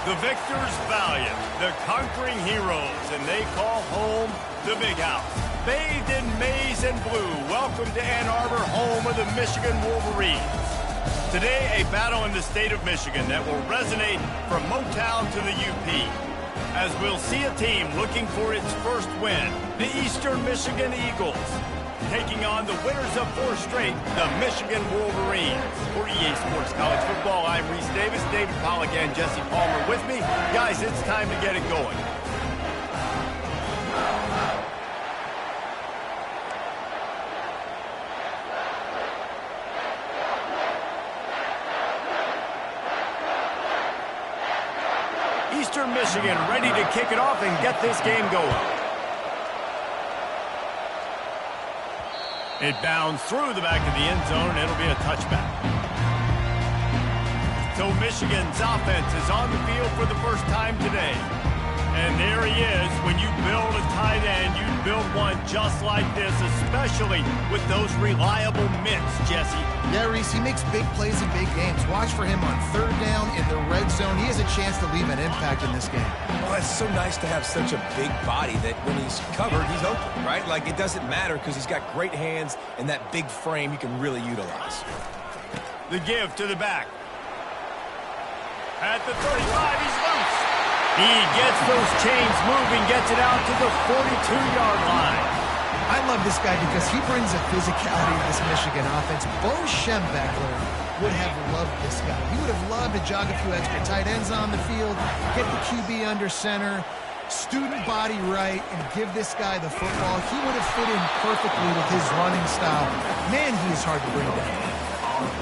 The victors valiant, the conquering heroes, and they call home the Big House. Bathed in maize and blue, welcome to Ann Arbor, home of the Michigan Wolverines. Today, a battle in the state of Michigan that will resonate from Motown to the UP. As we'll see a team looking for its first win, the Eastern Michigan Eagles, taking on the winners of 4 straight, the Michigan Wolverines. For EA Sports College Football, I'm Reese Davis, David Pollack, and Jesse Palmer with me. Guys, it's time to get it going. Eastern Michigan ready to kick it off and get this game going. It bounds through the back of the end zone, and it'll be a touchback. So Michigan's offense is on the field for the first time today. And there he is. When you build a tight end, you build one just like this, especially with those reliable mitts, Jesse. Yeah, Reese, he makes big plays in big games. Watch for him on 3rd down in the red zone. He has a chance to leave an impact in this game. Well, it's so nice to have such a big body that when he's covered, he's open, right? Like, it doesn't matter because he's got great hands and that big frame you can really utilize. The give to the back. At the 35, he's loose. He gets those chains moving, gets it out to the 42-yard line. I love this guy because he brings a physicality to this Michigan offense. Bo Schembechler would have loved this guy. He would have loved to jog a few extra tight ends on the field, get the QB under center, student body right, and give this guy the football. He would have fit in perfectly with his running style. Man, he is hard to bring down.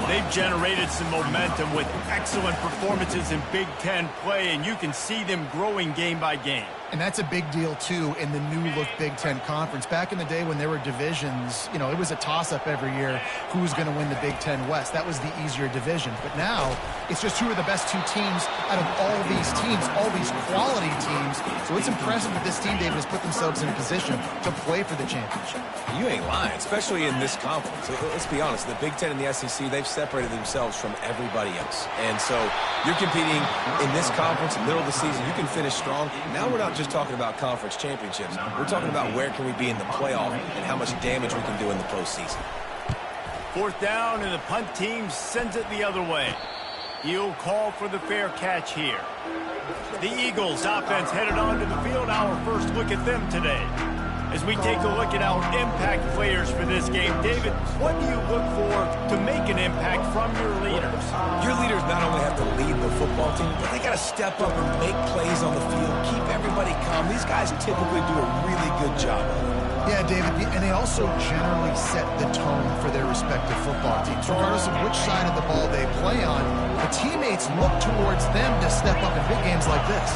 They've generated some momentum with excellent performances in Big Ten play, and you can see them growing game by game. And that's a big deal, too, in the new-look Big Ten Conference. Back in the day when there were divisions, you know, it was a toss-up every year who was going to win the Big Ten West. That was the easier division. But now, it's just who are the best 2 teams out of all these teams, all these quality teams. So it's impressive that this team, David, has put themselves in a position to play for the championship. You ain't lying, especially in this conference. Let's be honest, the Big Ten and the SEC, they've separated themselves from everybody else. And so you're competing in this conference, middle of the season. You can finish strong. Now we're not just talking about conference championships. We're talking about where can we be in the playoff and how much damage we can do in the postseason. 4th down, and the punt team sends it the other way. He'll call for the fair catch here. The Eagles offense headed onto the field. Our first look at them today. As we take a look at our impact players for this game, David, what do you look for to make an impact from your leaders? Your leaders not only have to lead the football team, but they got to step up and make plays on the field, keep everybody calm. These guys typically do a really good job of it. Yeah, David, and they also generally set the tone for their respective football teams. Regardless of which side of the ball they play on, the teammates look towards them to step up in big games like this.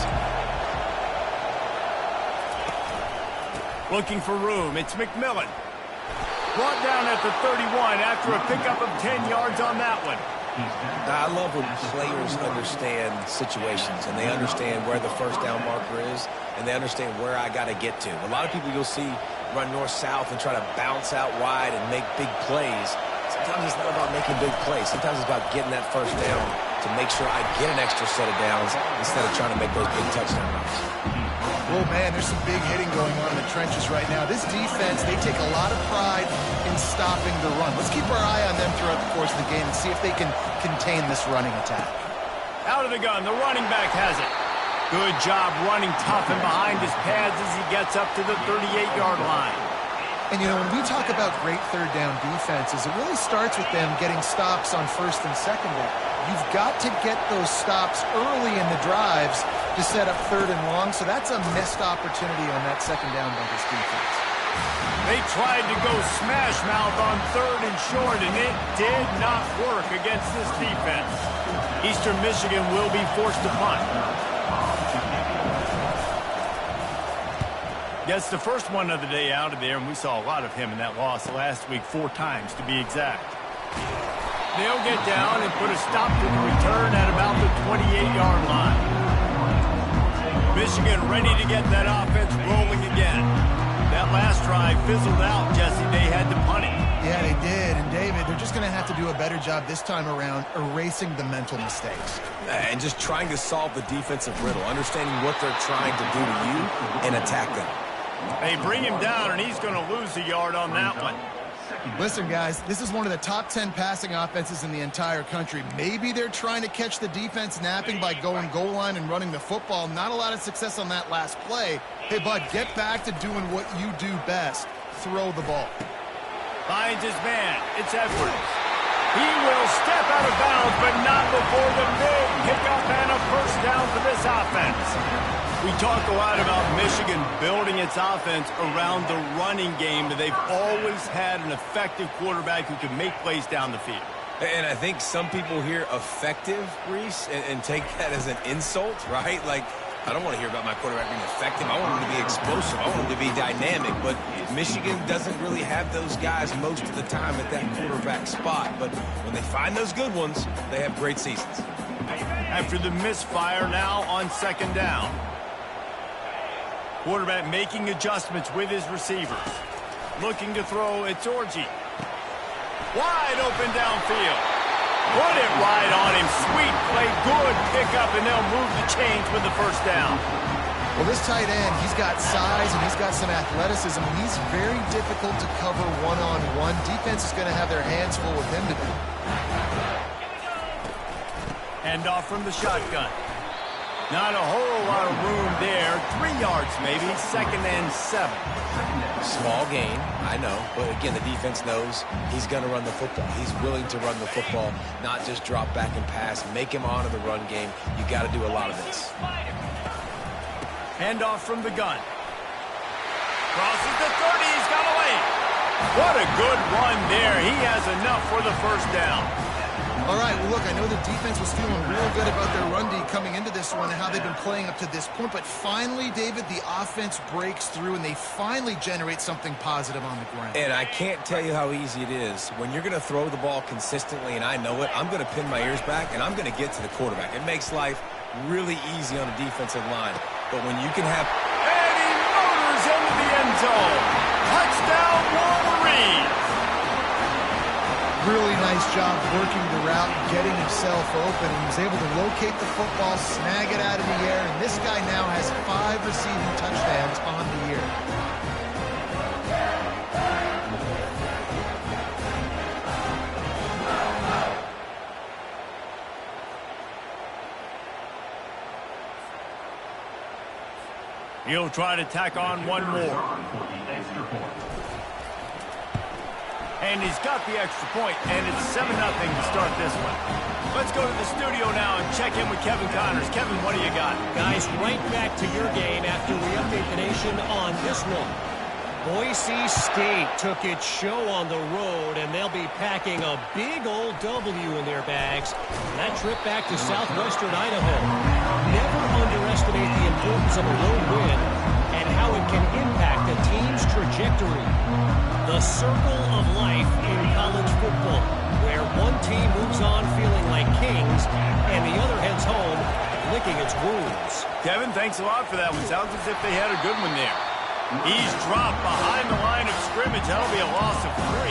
Looking for room, it's McMillan. Brought down at the 31 after a pickup of 10 yards on that one. I love when players understand situations and they understand where the first down marker is and they understand where I got to get to. A lot of people you'll see run north-south and try to bounce out wide and make big plays. Sometimes it's not about making big plays. Sometimes it's about getting that first down to make sure I get an extra set of downs instead of trying to make those big touchdown runs. Oh, man, there's some big hitting going on in the trenches right now. This defense, they take a lot of pride in stopping the run. Let's keep our eye on them throughout the course of the game and see if they can contain this running attack. Out of the gun, the running back has it. Good job running tough and behind his pads as he gets up to the 38-yard line. And, you know, when we talk about great 3rd down defenses, it really starts with them getting stops on 1st and 2nd down. You've got to get those stops early in the drives to set up 3rd and long, so that's a missed opportunity on that 2nd down by this defense. They tried to go smash mouth on 3rd and short, and it did not work against this defense. Eastern Michigan will be forced to punt. Gets the first one of the day out of there, and we saw a lot of him in that loss last week, 4 times to be exact. They'll get down and put a stop to the return at about the 28-yard line. Michigan ready to get that offense rolling again. That last drive fizzled out, Jesse. They had to punt it. Yeah, they did. And, David, they're just going to have to do a better job this time around erasing the mental mistakes. And just trying to solve the defensive riddle, understanding what they're trying to do to you and attack them. They bring him down, and he's going to lose a yard on that one. Listen, guys, this is one of the top 10 passing offenses in the entire country. Maybe they're trying to catch the defense napping by going goal line and running the football. Not a lot of success on that last play. Hey, bud, get back to doing what you do best. Throw the ball. Finds his man. It's Edwards. He will step out of bounds, but not before the big pickup and a first down for this offense. We talk a lot about Michigan building its offense around the running game. They've always had an effective quarterback who can make plays down the field. And I think some people hear effective, Reese, and take that as an insult, right? Like, I don't want to hear about my quarterback being effective. I want him to be explosive. I want him to be dynamic. But Michigan doesn't really have those guys most of the time at that quarterback spot. But when they find those good ones, they have great seasons. After the misfire, now on second down. Quarterback making adjustments with his receivers. Looking to throw, it's Orji. Wide open downfield. Put it right on him. Sweet play, good pickup, and they'll move the chains with the first down. Well, this tight end, he's got size and he's got some athleticism. He's very difficult to cover one-on-one. Defense is going to have their hands full with him today. Handoff from the shotgun. Not a whole lot of room there. 3 yards maybe, 2nd and 7. Small gain, I know. But again, the defense knows he's going to run the football. He's willing to run the football, not just drop back and pass. Make him honor the run game. You got to do a lot of this. Handoff from the gun. Crosses the 30. He's got away. What a good run there. He has enough for the first down. All right, well, look, I know the defense was feeling real good about their run D coming into this one and how they've been playing up to this point. But finally, David, the offense breaks through and they finally generate something positive on the ground. And I can't tell you how easy it is. When you're going to throw the ball consistently, and I know it, I'm going to pin my ears back, and I'm going to get to the quarterback. It makes life really easy on the defensive line. But when you can have... And he motors into the end zone. Touchdown, Wolverines. Really nice job working the route, getting himself open, and he was able to locate the football, snag it out of the air, and this guy now has 5 receiving touchdowns on the year. He'll try to tack on one more. And he's got the extra point, and it's 7-0 to start this one. Let's go to the studio now and check in with Kevin Connors. Kevin, what do you got? Guys, right back to your game after we update the nation on this one. Boise State took its show on the road, and they'll be packing a big old W in their bags. That trip back to southwestern Idaho. Never underestimate the importance of a road win and how it can impact a team's trajectory. The circle of life in college football, where one team moves on feeling like kings and the other heads home licking its wounds. Kevin, thanks a lot for that one. Sounds as if they had a good one there. He's dropped behind the line of scrimmage. That'll be a loss of 3.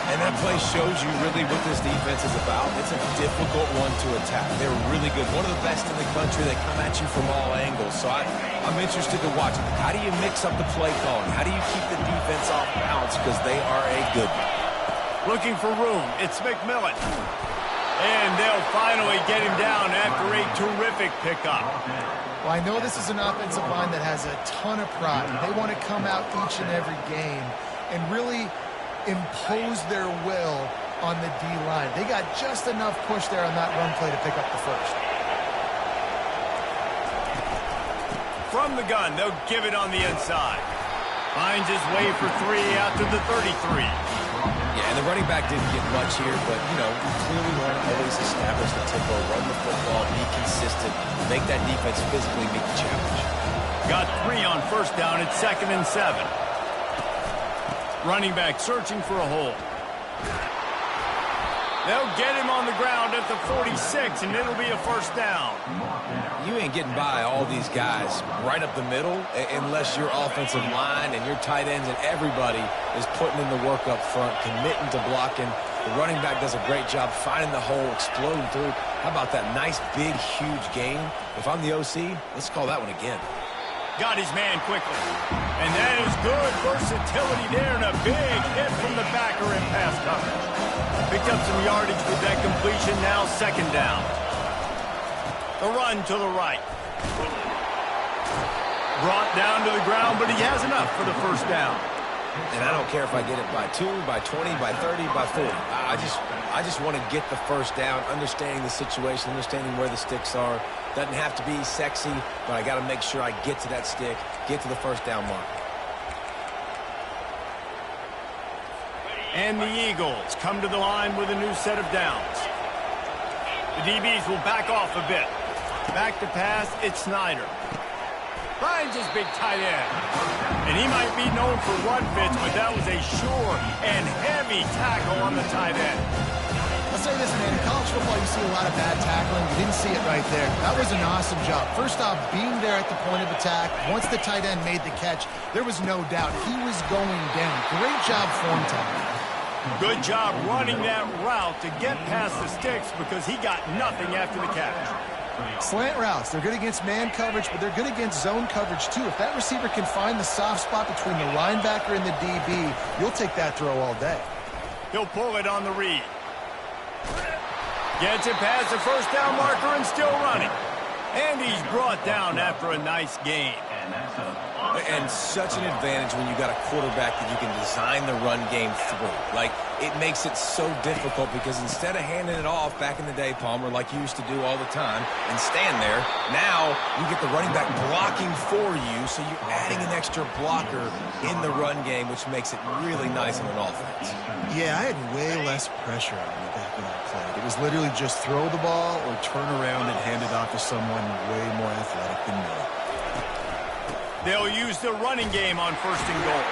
And that play shows you really what this defense is about. It's a difficult one to attack. They're really good. One of the best in the country. They come at you from all angles. So I'm interested to watch. How do you mix up the play calling? How do you keep the defense off balance? Because they are a good one. Looking for room. It's McMillan. And they'll finally get him down after a terrific pickup. Well, I know this is an offensive line that has a ton of pride. They want to come out each and every game and really impose their will on the D-line. They got just enough push there on that run play to pick up the first. From the gun, they'll give it on the inside. Finds his way for 3 out to the 33. Yeah, and the running back didn't get much here, but, you know, we clearly want to always establish the tempo, run the football, be consistent, make that defense physically meet the challenge. Got 3 on first down. It's 2nd and 7. Running back searching for a hole. They'll get him on the ground at the 46, and it'll be a first down. You ain't getting by all these guys right up the middle unless your offensive line and your tight ends and everybody is putting in the work up front, committing to blocking. The running back does a great job finding the hole, exploding through. How about that nice, big, huge gain? If I'm the OC, let's call that one again. Got his man quickly. And that is good versatility there, and a big hit from the backer in pass coverage. Picked up some yardage with that completion, now second down. The run to the right. Brought down to the ground, but he has enough for the first down. And I don't care if I get it by 2, by 20, by 30, by 40. I just want to get the first down, understanding the situation, understanding where the sticks are. Doesn't have to be sexy, but I got to make sure I get to that stick, get to the first down mark. And the Eagles come to the line with a new set of downs. The DBs will back off a bit. Back to pass, it's Snyder. Finds his big tight end. And he might be known for run fits, but that was a sure and heavy tackle on the tight end. I'll say this, man. In college football, you see a lot of bad tackling. You didn't see it right there. That was an awesome job. First off, being there at the point of attack. Once the tight end made the catch, there was no doubt he was going down. Great job form tackling. Good job running that route to get past the sticks because he got nothing after the catch. Slant routes, they're good against man coverage, but they're good against zone coverage too. If that receiver can find the soft spot between the linebacker and the DB, you'll take that throw all day. He'll pull it on the read. Gets it past the first down marker and still running. And he's brought down after a nice gain. And such an advantage when you got a quarterback that you can design the run game through. Like, it makes it so difficult because instead of handing it off back in the day, Palmer, like you used to do all the time, and stand there, now you get the running back blocking for you, so you're adding an extra blocker in the run game, which makes it really nice on an offense. Yeah, I had way less pressure on me back when I played. It was literally just throw the ball or turn around and hand it off to someone way more athletic than me. They'll use the running game on first and goal.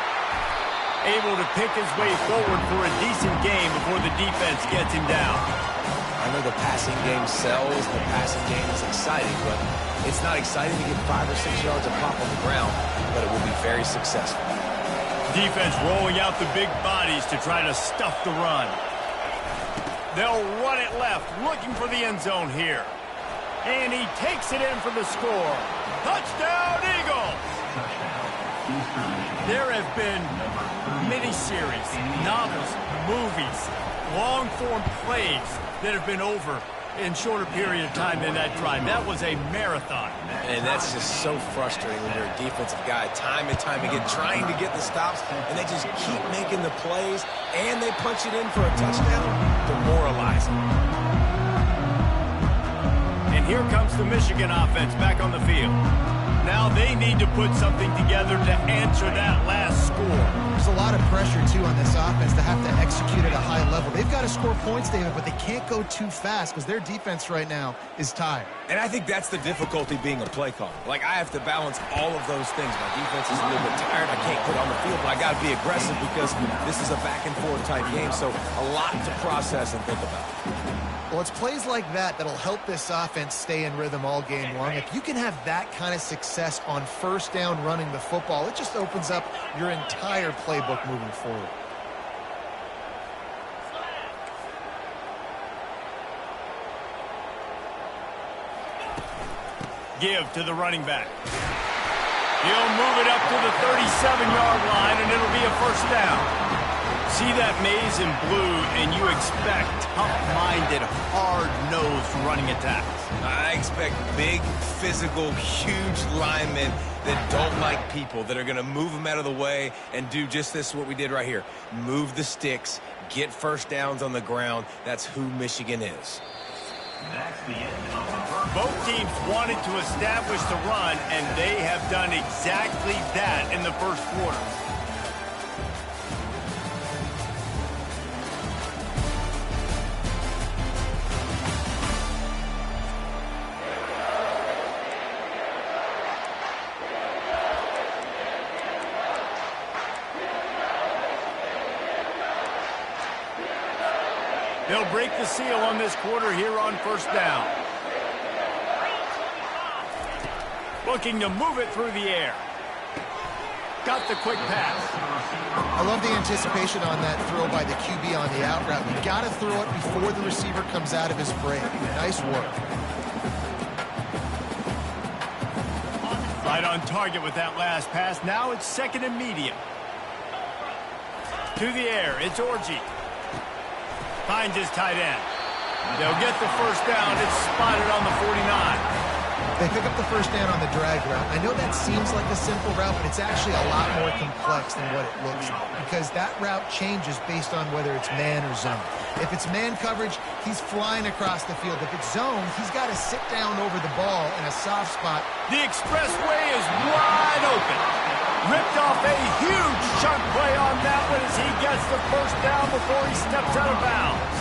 Able to pick his way forward for a decent game before the defense gets him down. I know the passing game sells, the passing game is exciting, but it's not exciting to get 5 or 6 yards of pop on the ground, but it will be very successful. Defense rolling out the big bodies to try to stuff the run. They'll run it left, looking for the end zone here. And he takes it in for the score. Touchdown, Eagles! There have been miniseries, novels, movies, long-form plays that have been over in shorter period of time than that drive. That was a marathon. And that's just so frustrating when you're a defensive guy, time and time again, trying to get the stops, and they just keep making the plays, and they punch it in for a touchdown, demoralizing. And here comes the Michigan offense back on the field. Now they need to put something together to answer that last score. There's a lot of pressure, too, on this offense to have to execute at a high level. They've got to score points, David, but they can't go too fast because their defense right now is tired. And I think that's the difficulty being a play caller. Like, I have to balance all of those things. My defense is a little bit tired. I can't put on the field, but I got to be aggressive because this is a back-and-forth type game, so a lot to process and think about. Well, it's plays like that that'll help this offense stay in rhythm all game long. If you can have that kind of success on first down running the football, it just opens up your entire playbook moving forward. Give to the running back. He'll move it up to the 37-yard line, and it'll be a first down. See that maze in blue, and you expect tough-minded, hard-nosed running attacks. I expect big, physical, huge linemen that don't like people, that are going to move them out of the way and do just this, what we did right here. Move the sticks, get first downs on the ground. That's who Michigan is. Both teams wanted to establish the run, and they have done exactly that in the first quarter. They'll break the seal on this quarter here on first down. Looking to move it through the air. Got the quick pass. I love the anticipation on that throw by the QB on the out route. You got to throw it before the receiver comes out of his break. Nice work. Right on target with that last pass. Now it's second and medium. To the air, it's Orji. Finds his tight end. They'll get the first down. It's spotted on the 49. They pick up the first down on the drag route. I know that seems like a simple route, but it's actually a lot more complex than what it looks like because that route changes based on whether it's man or zone. If it's man coverage, he's flying across the field. If it's zone, he's got to sit down over the ball in a soft spot. The expressway is wide open. Ripped off a huge chunk play on that one as he gets the first down before he steps out of bounds.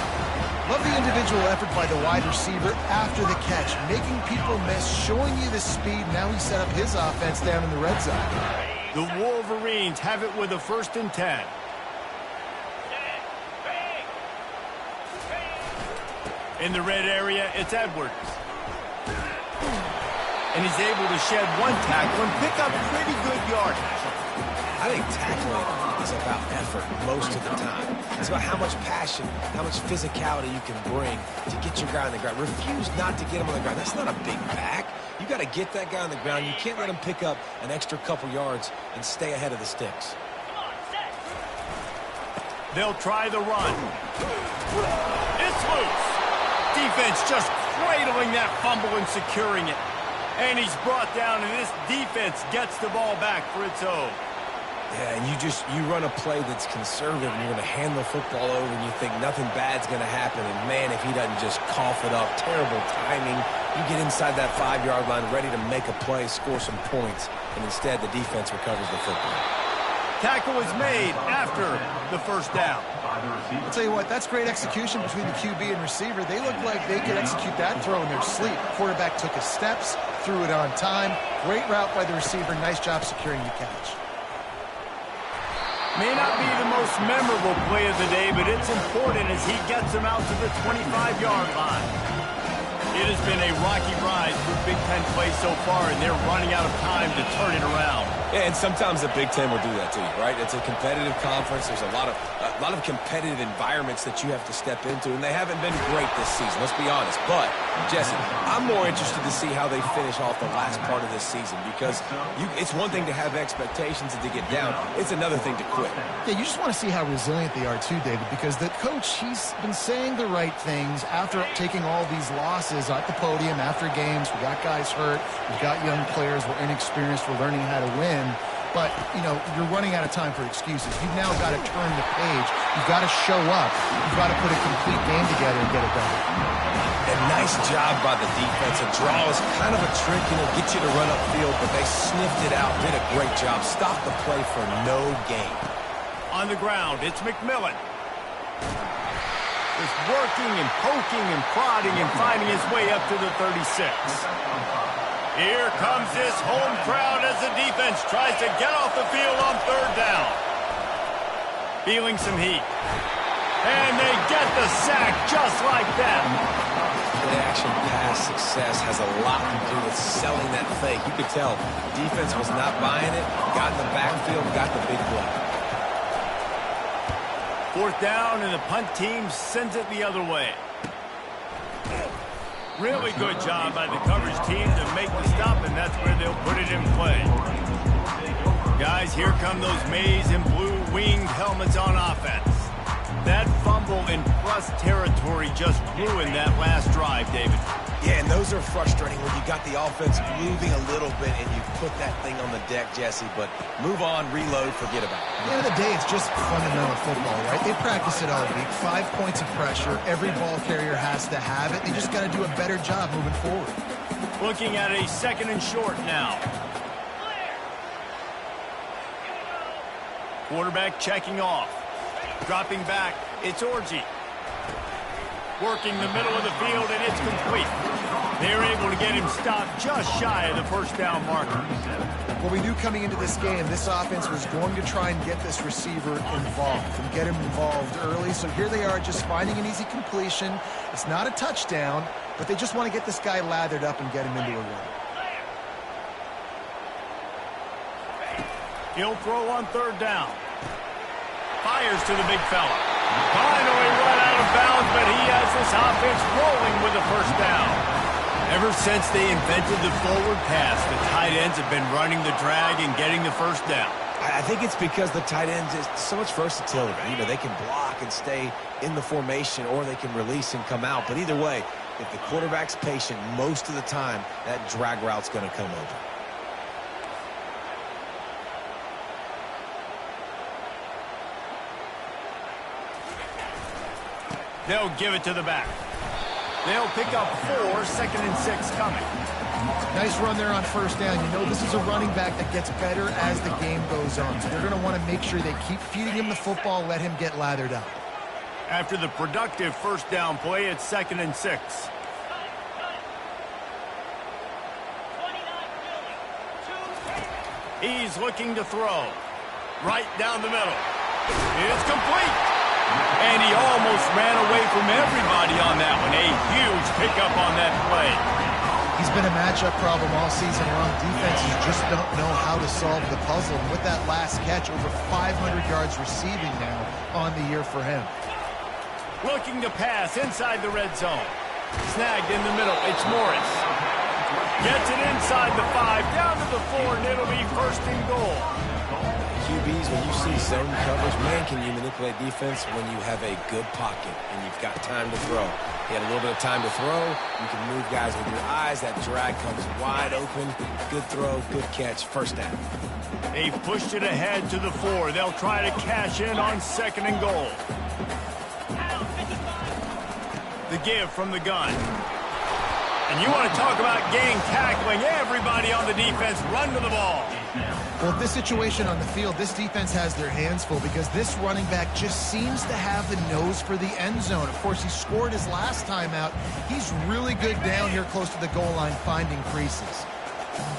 Love the individual effort by the wide receiver after the catch, making people miss, showing you the speed. Now he set up his offense down in the red zone. The Wolverines have it with a 1st and 10. In the red area, it's Edwards. And he's able to shed one tackle and pick up pretty good yardage. I think tackling is about effort most of the time. It's about how much passion, how much physicality you can bring to get your guy on the ground. Refuse not to get him on the ground. That's not a big back. You got to get that guy on the ground. You can't let him pick up an extra couple yards and stay ahead of the sticks. They'll try the run. It's loose. Defense just cradling that fumble and securing it. And he's brought down, and this defense gets the ball back for its own. Yeah, and you run a play that's conservative, and you're going to hand the football over, and you think nothing bad's going to happen. And, man, if he doesn't just cough it up, terrible timing. You get inside that 5-yard line ready to make a play, score some points, and instead the defense recovers the football. Tackle is made after the first down. I'll tell you what, that's great execution between the QB and receiver. They look like they could execute that throw in their sleep. Quarterback took his steps, threw it on time. Great route by the receiver. Nice job securing the catch. May not be the most memorable play of the day, but it's important as he gets him out to the 25-yard line. It has been a rocky ride through Big Ten play so far, and they're running out of time to turn it around. Yeah, and sometimes the Big Ten will do that to you, right? It's a competitive conference. There's a lot of competitive environments that you have to step into, and they haven't been great this season, let's be honest. But, Jesse, I'm more interested to see how they finish off the last part of this season because it's one thing to have expectations and to get down. It's another thing to quit. Yeah, you just want to see how resilient they are too, David, because the coach, he's been saying the right things after taking all these losses at the podium after games. We got guys hurt. We've got young players. We're inexperienced. We're learning how to win. But, you know, you're running out of time for excuses. You've now got to turn the page. You've got to show up. You've got to put a complete game together and get it done. And nice job by the defense. A draw is kind of a trick, get you to run upfield, but they sniffed it out, did a great job. Stopped the play for no gain. On the ground, it's McMillan. He's working and poking and prodding and finding his way up to the 36. Here comes this home crowd as the defense tries to get off the field on third down. Feeling some heat. And they get the sack just like that. Play-action pass success has a lot to do with selling that fake. You could tell defense was not buying it, got in the backfield, got the big play. Fourth down, and the punt team sends it the other way. Really good job by the coverage team to make the stop, and that's where they'll put it in play. Guys, here come those maize and blue winged helmets on offense. That fumble in plus territory just ruined that last drive, David. Yeah, and those are frustrating when you got the offense moving a little bit and you put that thing on the deck, Jesse. But move on, reload, forget about it. At the end of the day, it's just fundamental football, right? They practice it all week. 5 points of pressure. Every ball carrier has to have it. They just got to do a better job moving forward. Looking at a second and short now. Quarterback checking off. Dropping back, it's Orji. Working the middle of the field, and it's complete. They're able to get him stopped just shy of the first down marker. Well, we knew coming into this game, this offense was going to try and get this receiver involved and get him involved early. So here they are just finding an easy completion. It's not a touchdown, but they just want to get this guy lathered up and get him into a run. He'll throw on third down. Fires to the big fella. Finally run out of bounds, but he has this offense rolling with the first down. Ever since they invented the forward pass, the tight ends have been running the drag and getting the first down. I think it's because the tight ends is so much versatility. You know, they can block and stay in the formation, or they can release and come out. But either way, if the quarterback's patient, most of the time, that drag route's going to come over. They'll give it to the back. They'll pick up 4, 2nd and 6 coming. Nice run there on first down. You know, this is a running back that gets better as the game goes on. So they're going to want to make sure they keep feeding him the football, let him get lathered up. After the productive first down play, it's 2nd and 6. He's looking to throw. Right down the middle. It's complete. And he almost ran away from everybody on that one. A huge pickup on that play. He's been a matchup problem all season long. Defenses just don't know how to solve the puzzle. And with that last catch, over 500 yards receiving now on the year for him. Looking to pass inside the red zone. Snagged in the middle. It's Morris. Gets it inside the 5, down to the 4, and it'll be 1st and goal. QBs, when you see zone coverage, man, can you manipulate defense when you have a good pocket and you've got time to throw. You had a little bit of time to throw. You can move guys with your eyes. That drag comes wide open. Good throw, good catch, first down. They've pushed it ahead to the 4. They'll try to cash in on 2nd and goal. The give from the gun. And you want to talk about gang tackling. Everybody on the defense run to the ball. Well, this situation on the field, this defense has their hands full because this running back just seems to have the nose for the end zone. Of course, he scored his last time out. He's really good down here close to the goal line finding creases.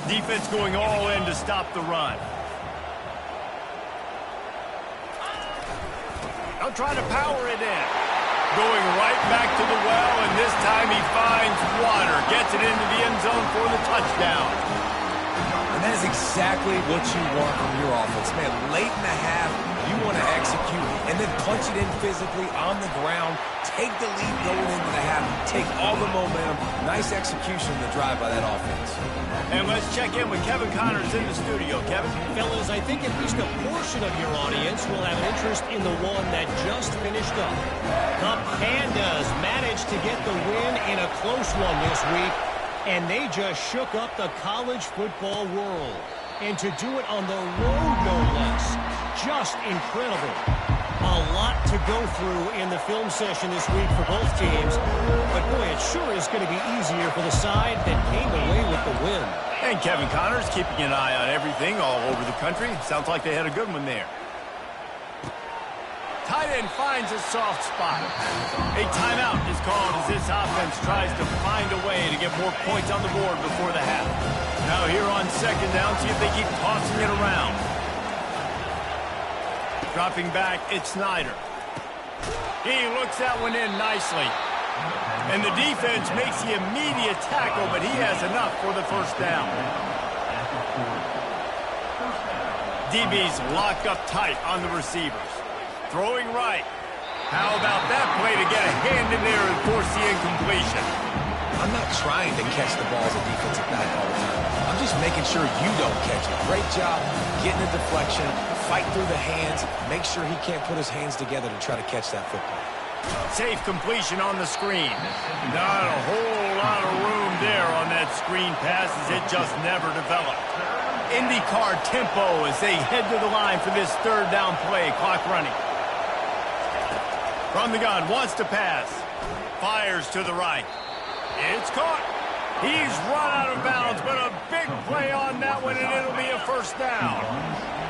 Defense going all in to stop the run. They'll try to power it in. Going right back to the well, and this time he finds water. Gets it into the end zone for the touchdown. And that is exactly what you want from your offense. Man, late in the half, you want to execute and then punch it in physically on the ground. Take the lead going into the half. Take all the momentum. Nice execution in the drive by that offense. And let's check in with Kevin Connors in the studio. Kevin? Fellas, I think at least a portion of your audience will have an interest in the one that just finished up. The Pandas managed to get the win in a close one this week, and they just shook up the college football world. And to do it on the road, no less. Just incredible. A lot to go through in the film session this week for both teams. But boy, it sure is going to be easier for the side that came away with the win. And Kevin Connors keeping an eye on everything all over the country. Sounds like they had a good one there. Tight end finds a soft spot. A timeout is called as this offense tries to find a way to get more points on the board before the half. Now here on 2nd down, see if they keep tossing it around. Dropping back, it's Snyder. He looks that one in nicely. And the defense makes the immediate tackle, but he has enough for the first down. DB's locked up tight on the receivers. Throwing right. How about that play to get a hand in there and force the incompletion? I'm not trying to catch the ball as a defensive back all the time. I'm just making sure you don't catch it. Great job getting a deflection, fight through the hands, make sure he can't put his hands together to try to catch that football. Safe completion on the screen. Not a whole lot of room there on that screen pass as it just never developed. IndyCar tempo as they head to the line for this 3rd down play. Clock running. From the gun, wants to pass. Fires to the right. It's caught. He's run out of bounds, but a big play on that one, and it'll be a first down.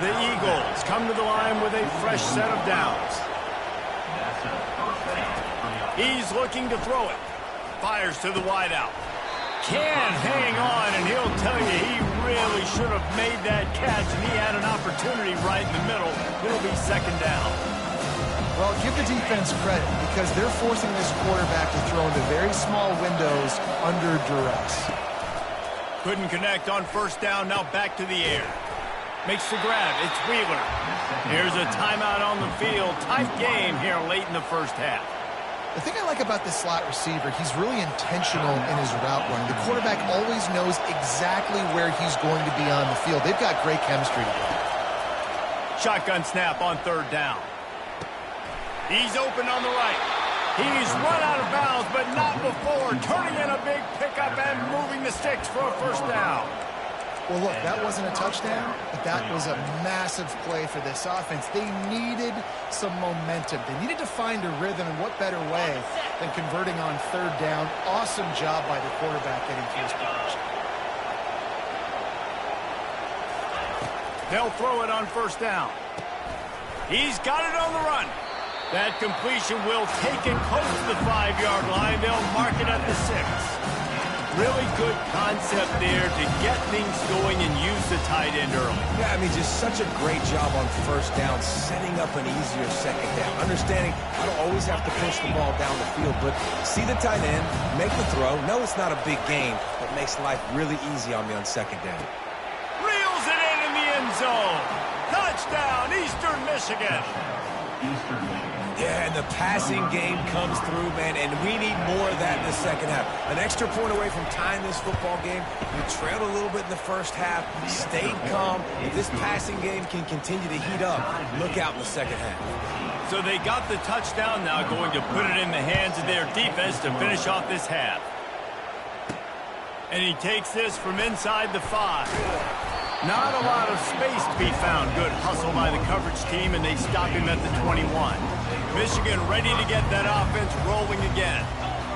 The Eagles come to the line with a fresh set of downs. He's looking to throw it. Fires to the wideout. can't hang on, and he'll tell you he really should have made that catch, and he had an opportunity right in the middle. It'll be second down. Well, give the defense credit because they're forcing this quarterback to throw into very small windows under duress. Couldn't connect on first down, now back to the air. Makes the grab, it's Wheeler. Here's a timeout on the field. Tight game here late in the first half. The thing I like about this slot receiver, he's really intentional in his route running. The quarterback always knows exactly where he's going to be on the field. They've got great chemistry together. Shotgun snap on third down. He's open on the right. He's run out of bounds, but not before. Turning in a big pickup and moving the sticks for a first down. Well, look, that wasn't a touchdown, but that was a massive play for this offense. They needed some momentum. They needed to find a rhythm, and what better way than converting on third down. Awesome job by the quarterback getting to his position. They'll throw it on first down. He's got it on the run. That completion will take it close to the 5-yard line. They'll mark it at the 6. Really good concept there to get things going and use the tight end early. Yeah, I mean, just such a great job on first down, setting up an easier second down. Understanding I don't always have to push the ball down the field, but see the tight end, make the throw. No, it's not a big gain, but makes life really easy on me on second down. Reels it in the end zone. Touchdown, Eastern Michigan. Yeah, and the passing game comes through, man, and we need more of that in the second half. An extra point away from tying this football game. We trailed a little bit in the first half, stayed calm. If this passing game can continue to heat up, look out in the second half. So they got the touchdown, now going to put it in the hands of their defense to finish off this half. And he takes this from inside the 5. Not a lot of space to be found. Good hustle by the coverage team, and they stop him at the 21. Michigan ready to get that offense rolling again.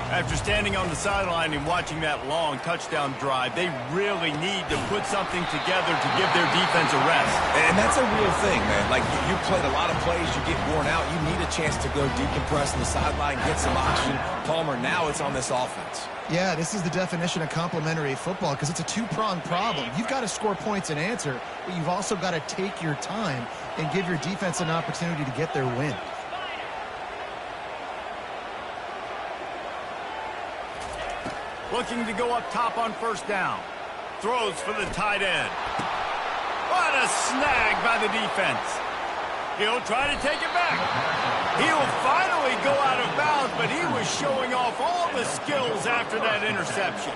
After standing on the sideline and watching that long touchdown drive, they really need to put something together to give their defense a rest. And that's a real thing, man. Like, you played a lot of plays, you get worn out, you need a chance to go decompress on the sideline, get some oxygen. Palmer, now it's on this offense. Yeah, this is the definition of complementary football because it's a two-pronged problem. You've got to score points and answer, but you've also got to take your time and give your defense an opportunity to get their win. Looking to go up top on first down. Throws for the tight end. What a snag by the defense. He'll try to take it back. He'll finally go out of bounds, but he was showing off all the skills after that interception.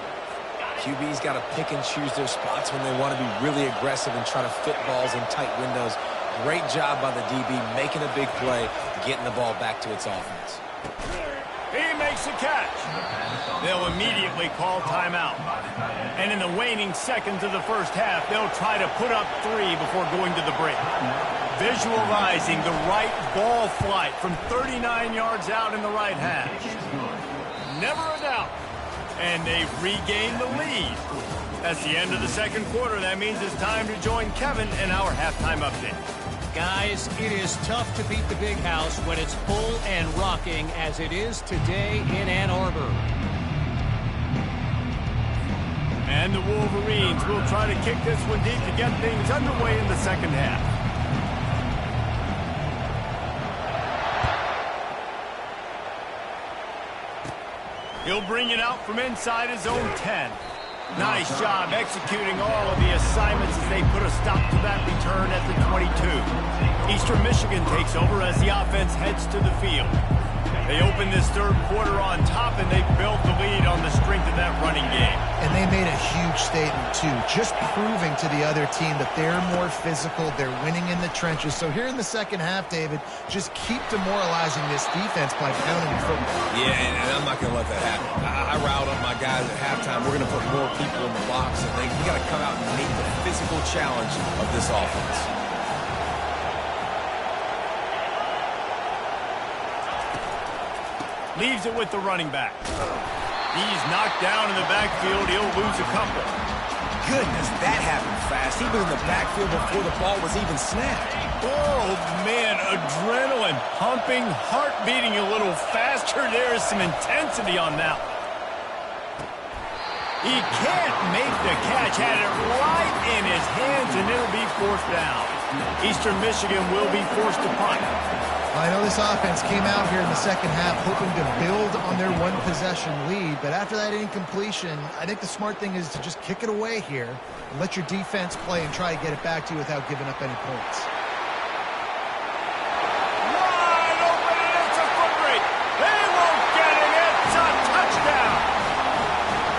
QB's got to pick and choose their spots when they want to be really aggressive and try to fit balls in tight windows. Great job by the DB making a big play, getting the ball back to its offense. He makes a catch. They'll immediately call timeout. And in the waning seconds of the first half, they'll try to put up 3 before going to the break. Visualizing the right ball flight from 39 yards out in the right hash. Never a doubt. And they've regained the lead. That's the end of the second quarter. That means it's time to join Kevin in our halftime update. Guys, it is tough to beat the Big House when it's full and rocking as it is today in Ann Arbor. And the Wolverines will try to kick this one deep to get things underway in the second half. He'll bring it out from inside his own 10. Nice job executing all of the assignments as they put a stop to that return at the 22. Eastern Michigan takes over as the offense heads to the field. They open this third quarter on top, and they built the lead on the strength of that running game. And they made a huge statement, too, just proving to the other team that they're more physical, they're winning in the trenches. So here in the second half, David, just keep demoralizing this defense by pounding the football. Yeah, and I'm not going to let that happen. I riled up my guys at halftime. We're going to put more people in the box, and we got to come out and meet the physical challenge of this offense. Leaves it with the running back. He's knocked down in the backfield. He'll lose a couple. Goodness, that happened fast. He was in the backfield before the ball was even snapped. Oh, man, adrenaline pumping, heart beating a little faster. There is some intensity on that one. He can't make the catch. Had it right in his hands, and it'll be fourth down. Eastern Michigan will be forced to punt. I know this offense came out here in the second half hoping to build on their one-possession lead, but after that incompletion, I think the smart thing is to just kick it away here and let your defense play and try to get it back to you without giving up any points. Wide open, and it's a foot rake. They won't get it. It's a touchdown.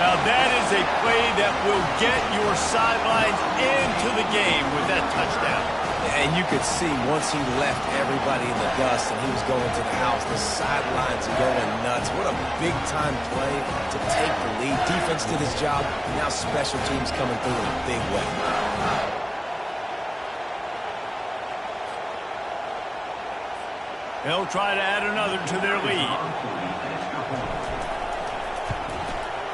Now that is a play that will get your sidelines into the game with that touchdown. And you could see once he left everybody in the dust and he was going to the house, the sidelines going nuts. What a big-time play to take the lead. Defense did his job. Now special teams coming through in a big way. They'll try to add another to their lead.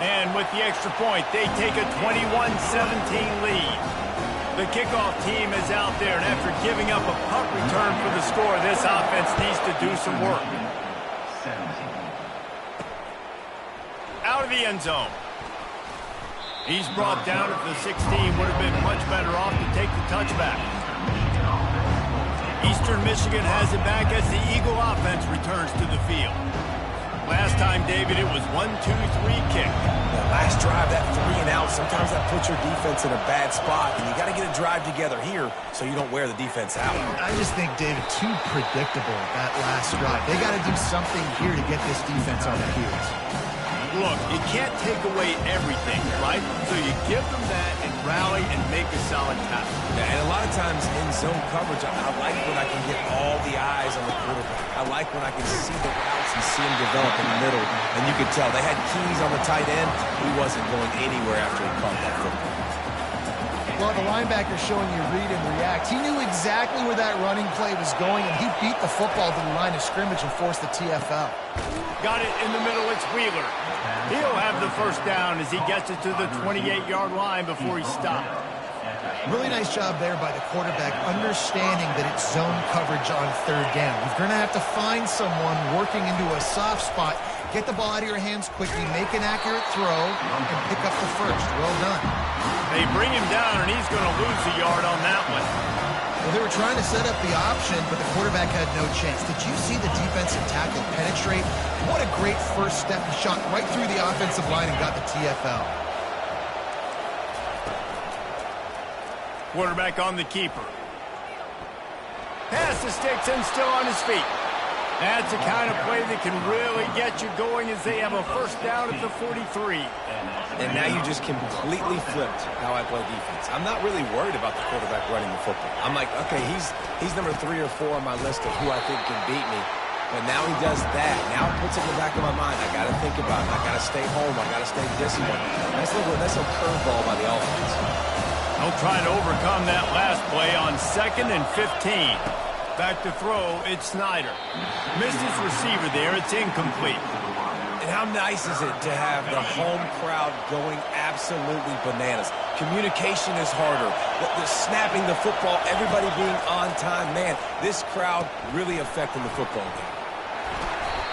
And with the extra point, they take a 21-17 lead. The kickoff team is out there, and after giving up a punt return for the score, this offense needs to do some work. Out of the end zone. He's brought down at the 16. Would have been much better off to take the touchback. Eastern Michigan has it back as the Eagle offense returns to the field. Last time, David, it was 1-2-3 kick. The last drive, that 3 and out, sometimes that puts your defense in a bad spot, and you got to get a drive together here so you don't wear the defense out. I just think, David, too predictable that last drive. They got to do something here to get this defense on their heels. Look, you can't take away everything, right? So you give them that and rally and make a solid tackle. Yeah, and a lot of times in zone coverage, I like when I can get all the eyes on the quarterback. I like when I can see the routes and see him develop in the middle. And you could tell they had keys on the tight end. He wasn't going anywhere after he caught that football. Well, the linebacker showing you read and react. He knew exactly where that running play was going, and he beat the football to the line of scrimmage and forced the TFL. Got it in the middle. It's Wheeler. He'll have the first down as he gets it to the 28-yard line before he stopped. Really nice job there by the quarterback, understanding that it's zone coverage on third down. You're going to have to find someone working into a soft spot, get the ball out of your hands quickly, make an accurate throw, and pick up the first. Well done. They bring him down, and he's going to lose a yard on that one. Well, they were trying to set up the option, but the quarterback had no chance. Did you see the defensive tackle penetrate? What a great first step. He shot right through the offensive line and got the TFL. Quarterback on the keeper. Pass the sticks and still on his feet. That's the kind of play that can really get you going as they have a first down at the 43. And now you just completely flipped how I play defense. I'm not really worried about the quarterback running the football. I'm like, okay, he's number 3 or 4 on my list of who I think can beat me. But now he does that. Now it puts it in the back of my mind. I got to think about it. I got to stay home. I got to stay disciplined. Nice little curveball by the offense. They'll try to overcome that last play on 2nd and 15. Back to throw, it's Snyder. Missed his receiver there. It's incomplete. And how nice is it to have the home crowd going absolutely bananas? Communication is harder. The snapping the football, everybody being on time. Man, this crowd really affecting the football game.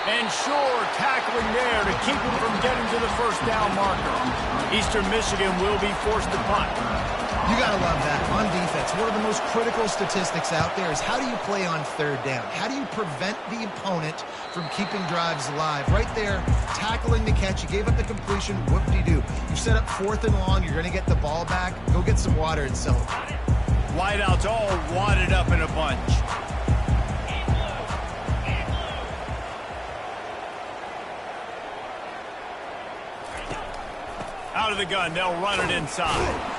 And Shore tackling there to keep him from getting to the first down marker. Eastern Michigan will be forced to punt. You got to love that. On defense, one of the most critical statistics out there is how do you play on third down? How do you prevent the opponent from keeping drives alive? Right there, tackling the catch. You gave up the completion. Whoop-de-doo. You set up 4th and long. You're going to get the ball back. Go get some water and celebrate. Wideouts all wadded up in a bunch. Out of the gun. They'll run it inside.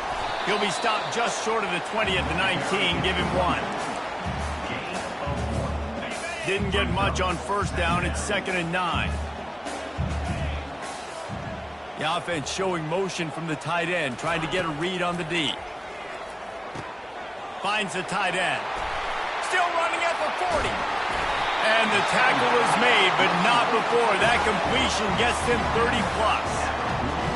He'll be stopped just short of the 20 at the 19. Give him 1. Didn't get much on first down. It's 2nd and 9. The offense showing motion from the tight end, trying to get a read on the D. Finds the tight end. Still running at the 40. And the tackle is made, but not before. That completion gets them 30+.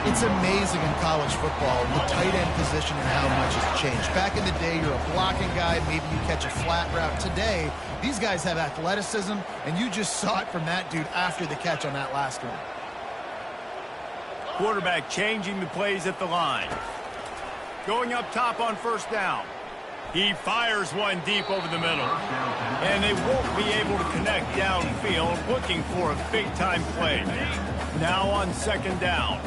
It's amazing in college football, the tight end position and how much has changed. Back in the day, you're a blocking guy, maybe you catch a flat route. Today, these guys have athleticism, and you just saw it from that dude after the catch on that last one. Quarterback changing the plays at the line. Going up top on first down. He fires one deep over the middle. And they won't be able to connect downfield, looking for a big-time play. Now on second down.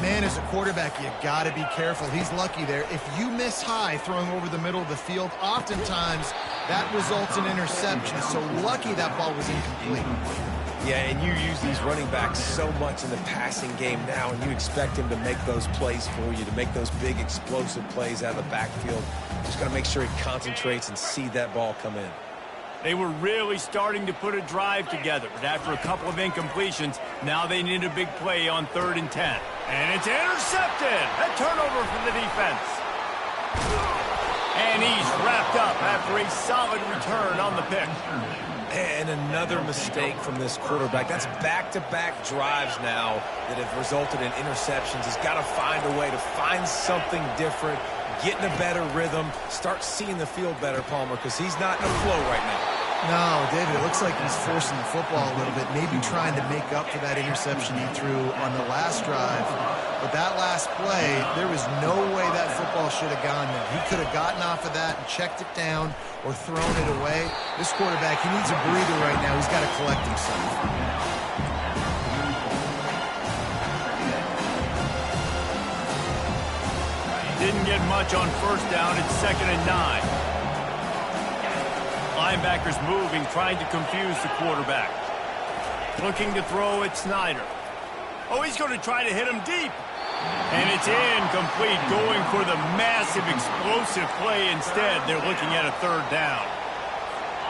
Man, as a quarterback, you got to be careful. He's lucky there. If you miss high throwing over the middle of the field, oftentimes that results in interception. So lucky that ball was incomplete. Yeah, and you use these running backs so much in the passing game now, and you expect him to make those plays for you, to make those big explosive plays out of the backfield. Just got to make sure he concentrates and see that ball come in. They were really starting to put a drive together, but after a couple of incompletions, now they need a big play on 3rd and 10. And it's intercepted! A turnover for the defense. And he's wrapped up after a solid return on the pick. And another mistake from this quarterback. That's back-to-back drives now that have resulted in interceptions. He's got to find a way to find something different, get in a better rhythm, start seeing the field better, Palmer, because he's not in a flow right now. No, David, it looks like he's forcing the football a little bit, maybe trying to make up for that interception he threw on the last drive. But that last play, there was no way that football should have gone there. He could have gotten off of that and checked it down or thrown it away. This quarterback, he needs a breather right now. He's got to collect himself. Didn't get much on first down. It's 2nd and 9. Linebackers moving, trying to confuse the quarterback. Looking to throw at Snyder. Oh, he's going to try to hit him deep. And it's incomplete, going for the massive explosive play instead. They're looking at a 3rd down.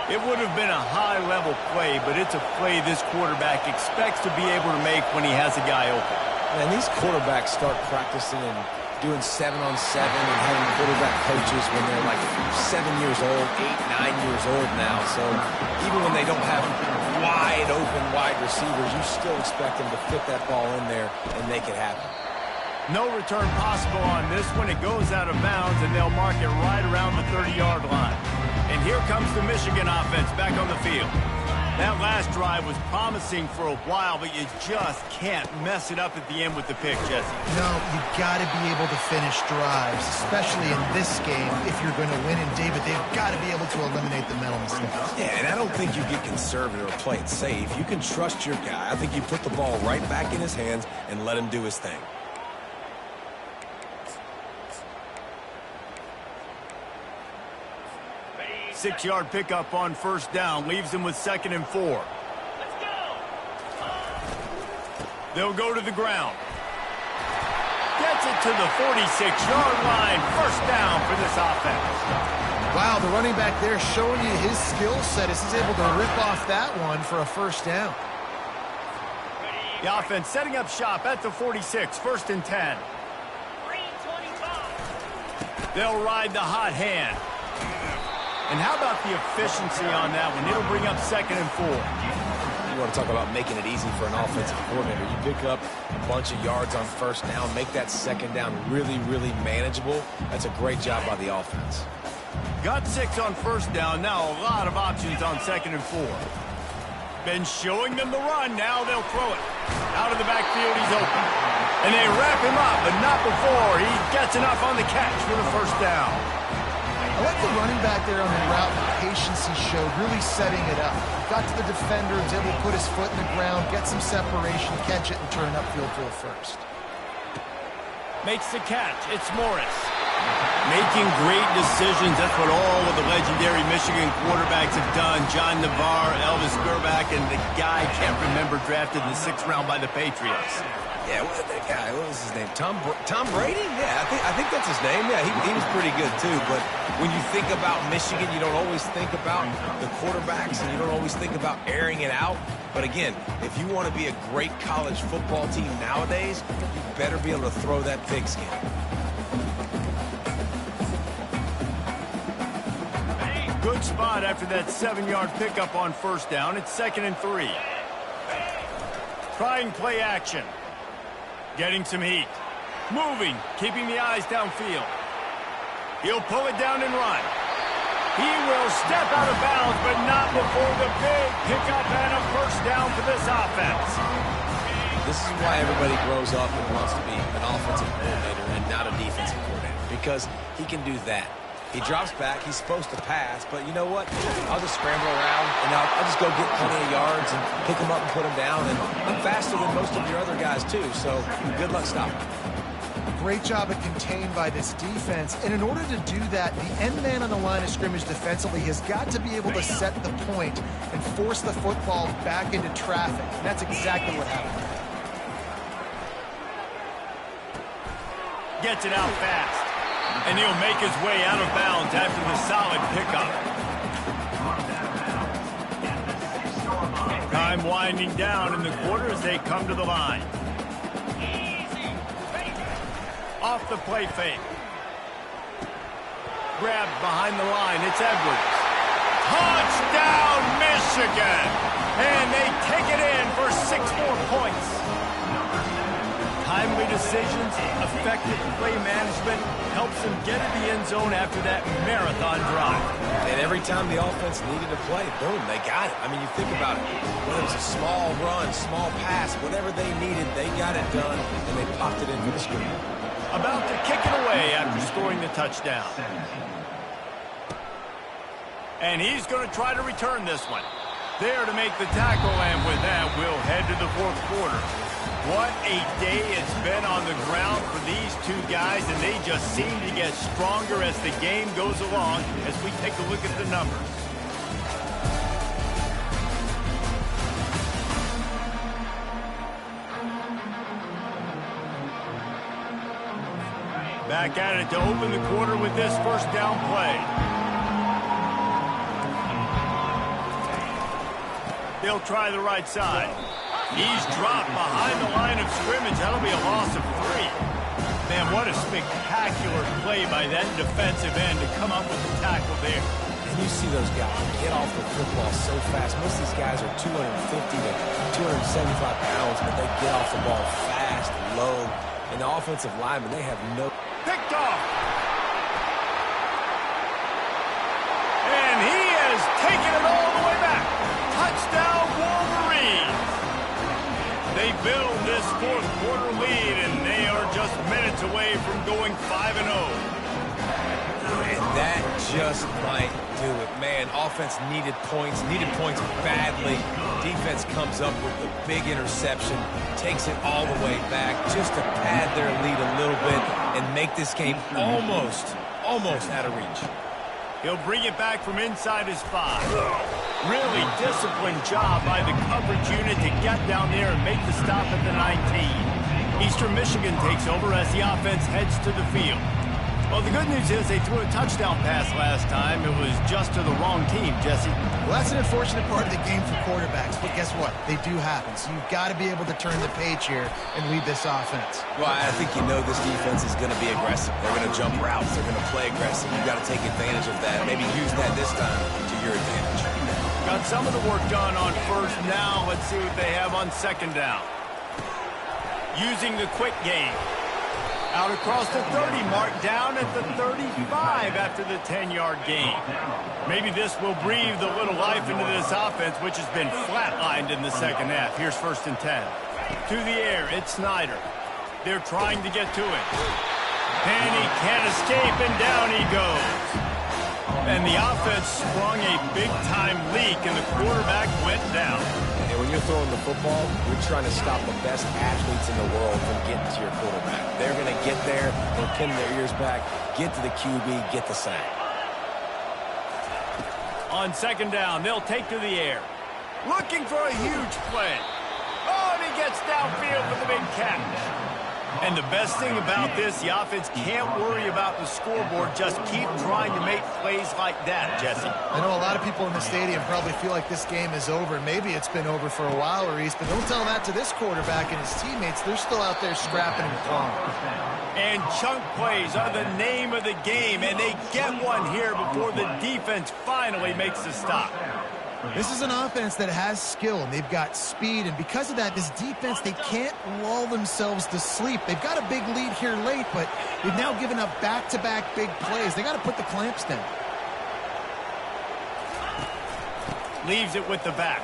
It would have been a high-level play, but it's a play this quarterback expects to be able to make when he has a guy open. And these quarterbacks start practicing and doing 7-on-7 and having quarterback coaches when they're like 7 years old, 8, 9 years old now. So even when they don't have wide open wide receivers, you still expect them to fit that ball in there and make it happen. No return possible on this one. It goes out of bounds, and they'll mark it right around the 30-yard line. And here comes the Michigan offense back on the field. That last drive was promising for a while, but you just can't mess it up at the end with the pick, Jesse. No, you got to be able to finish drives, especially in this game if you're going to win. And, David, they've got to be able to eliminate the mental mistakes. Yeah, and I don't think you get conservative or play it safe. You can trust your guy. I think you put the ball right back in his hands and let him do his thing. Six-yard pickup on first down leaves them with 2nd and 4. Let's go. They'll go to the ground. Gets it to the 46-yard line. First down for this offense. Wow, the running back there showing you his skill set as he's able to rip off that one for a first down. The offense setting up shop at the 46, 1st and 10. They'll ride the hot hand. And how about the efficiency on that one? It'll bring up 2nd and 4. You want to talk about making it easy for an offensive coordinator. You pick up a bunch of yards on first down, make that 2nd down really, really manageable. That's a great job by the offense. Got 6 on first down. Now a lot of options on 2nd and 4. Been showing them the run. Now they'll throw it. Out of the backfield, he's open. And they wrap him up, but not before he gets enough on the catch for the first down. I like the running back there on the route, the patience he showed, really setting it up. Got to the defender, was able to put his foot in the ground, get some separation, catch it, and turn upfield for a first. Makes the catch. It's Morris. Making great decisions. That's what all of the legendary Michigan quarterbacks have done. John Navarre, Elvis Grbac, and the guy I can't remember drafted in the 6th round by the Patriots. Yeah, that guy, what was his name? Tom Brady? Yeah, I think that's his name. Yeah, he was pretty good too. But when you think about Michigan, you don't always think about the quarterbacks, and you don't always think about airing it out. But again, if you want to be a great college football team nowadays, you better be able to throw that pigskin. Good spot after that 7-yard pickup on first down. It's 2nd and 3. Trying play action. Getting some heat. Moving, keeping the eyes downfield. He'll pull it down and run. He will step out of bounds, but not before the big pickup and a first down for this offense. This is why everybody grows up and wants to be an offensive coordinator and not a defensive coordinator, because he can do that. He drops back. He's supposed to pass, but you know what? I'll just scramble around, and I'll just go get plenty of yards and pick them up and put them down. And I'm faster than most of your other guys, too, so good luck stopping. Great job of contained by this defense. And in order to do that, the end man on the line of scrimmage defensively has got to be able to set the point and force the football back into traffic. And that's exactly what happened. Gets it out fast. And he'll make his way out of bounds after the solid pickup. Time winding down in the quarter as they come to the line. Off the play fake. Grabbed behind the line. It's Edwards. Touchdown, Michigan! And they take it in for 6 more points. Timely decisions, effective play management helps them get to the end zone after that marathon drive. And every time the offense needed a play, boom, they got it. I mean, you think about it. Whether it was a small run, small pass, whatever they needed, they got it done, and they popped it in for the screen. About to kick it away after scoring the touchdown. And he's going to try to return this one. There to make the tackle, and with that, we'll head to the fourth quarter. What a day it's been on the ground for these two guys, and they just seem to get stronger as the game goes along as we take a look at the numbers. Back at it to open the quarter with this first down play. They'll try the right side. He's dropped behind the line of scrimmage. That'll be a loss of 3. Man, what a spectacular play by that defensive end to come up with the tackle there. And you see those guys get off the football so fast. Most of these guys are 250 to 275 pounds, but they get off the ball fast, low. And the offensive linemen, they have no... Picked off. And he has taken it all the way back. Touchdown, Wolverines. They build this fourth quarter lead, and they are just minutes away from going 5-0. And that just might do it. Man, offense needed points badly. Defense comes up with the big interception, takes it all the way back just to pad their lead a little bit and make this game almost out of reach. He'll bring it back from inside his 5. Really disciplined job by the coverage unit to get down there and make the stop at the 19. Eastern Michigan takes over as the offense heads to the field. Well, the good news is they threw a touchdown pass last time. It was just to the wrong team, Jesse. Well, that's an unfortunate part of the game for quarterbacks, but guess what? They do happen, so you've got to be able to turn the page here and lead this offense. Well, I think you know this defense is going to be aggressive. They're going to jump routes. They're going to play aggressive. You've got to take advantage of that. Maybe use that this time to your advantage. Got some of the work done on first. Now let's see what they have on second down. Using the quick game. Out across the 30, marked down at the 35 after the 10-yard gain. Maybe this will breathe a little life into this offense, which has been flatlined in the second half. Here's first and 10. To the air, it's Snyder. They're trying to get to it. And he can't escape, and down he goes. And the offense sprung a big-time leak, and the quarterback went down. And when you're throwing the football, you're trying to stop the best athletes in the world from getting to your quarterback. They're going to get there, they'll pin their ears back, get to the QB, get the sack. On second down, they'll take to the air. Looking for a huge play. Oh, and he gets downfield with a big catch. And the best thing about this, the offense can't worry about the scoreboard. Just keep trying to make plays like that, Jesse. I know a lot of people in the stadium probably feel like this game is over. Maybe it's been over for a while, Reese, but don't tell that to this quarterback and his teammates. They're still out there scrapping and clawing. And chunk plays are the name of the game, and they get one here before the defense finally makes the stop. This is an offense that has skill, and they've got speed, and because of that, this defense, they can't lull themselves to sleep. They've got a big lead here late, but they've now given up back-to-back big plays. They got to put the clamps down. Leaves it with the back.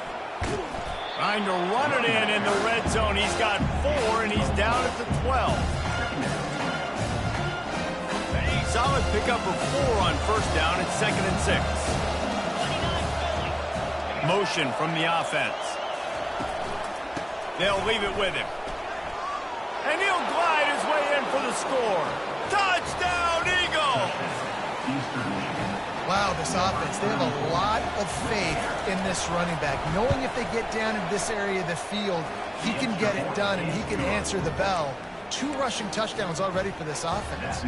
Trying to run it in the red zone. He's got 4, and he's down at the 12. Solid pickup of 4 on first down at 2nd and 6. Motion from the offense. They'll leave it with him. And he'll glide his way in for the score. Touchdown, Eagles! Wow, this offense, they have a lot of faith in this running back. Knowing if they get down in this area of the field, he can get it done and he can answer the bell. 2 rushing touchdowns already for this offense.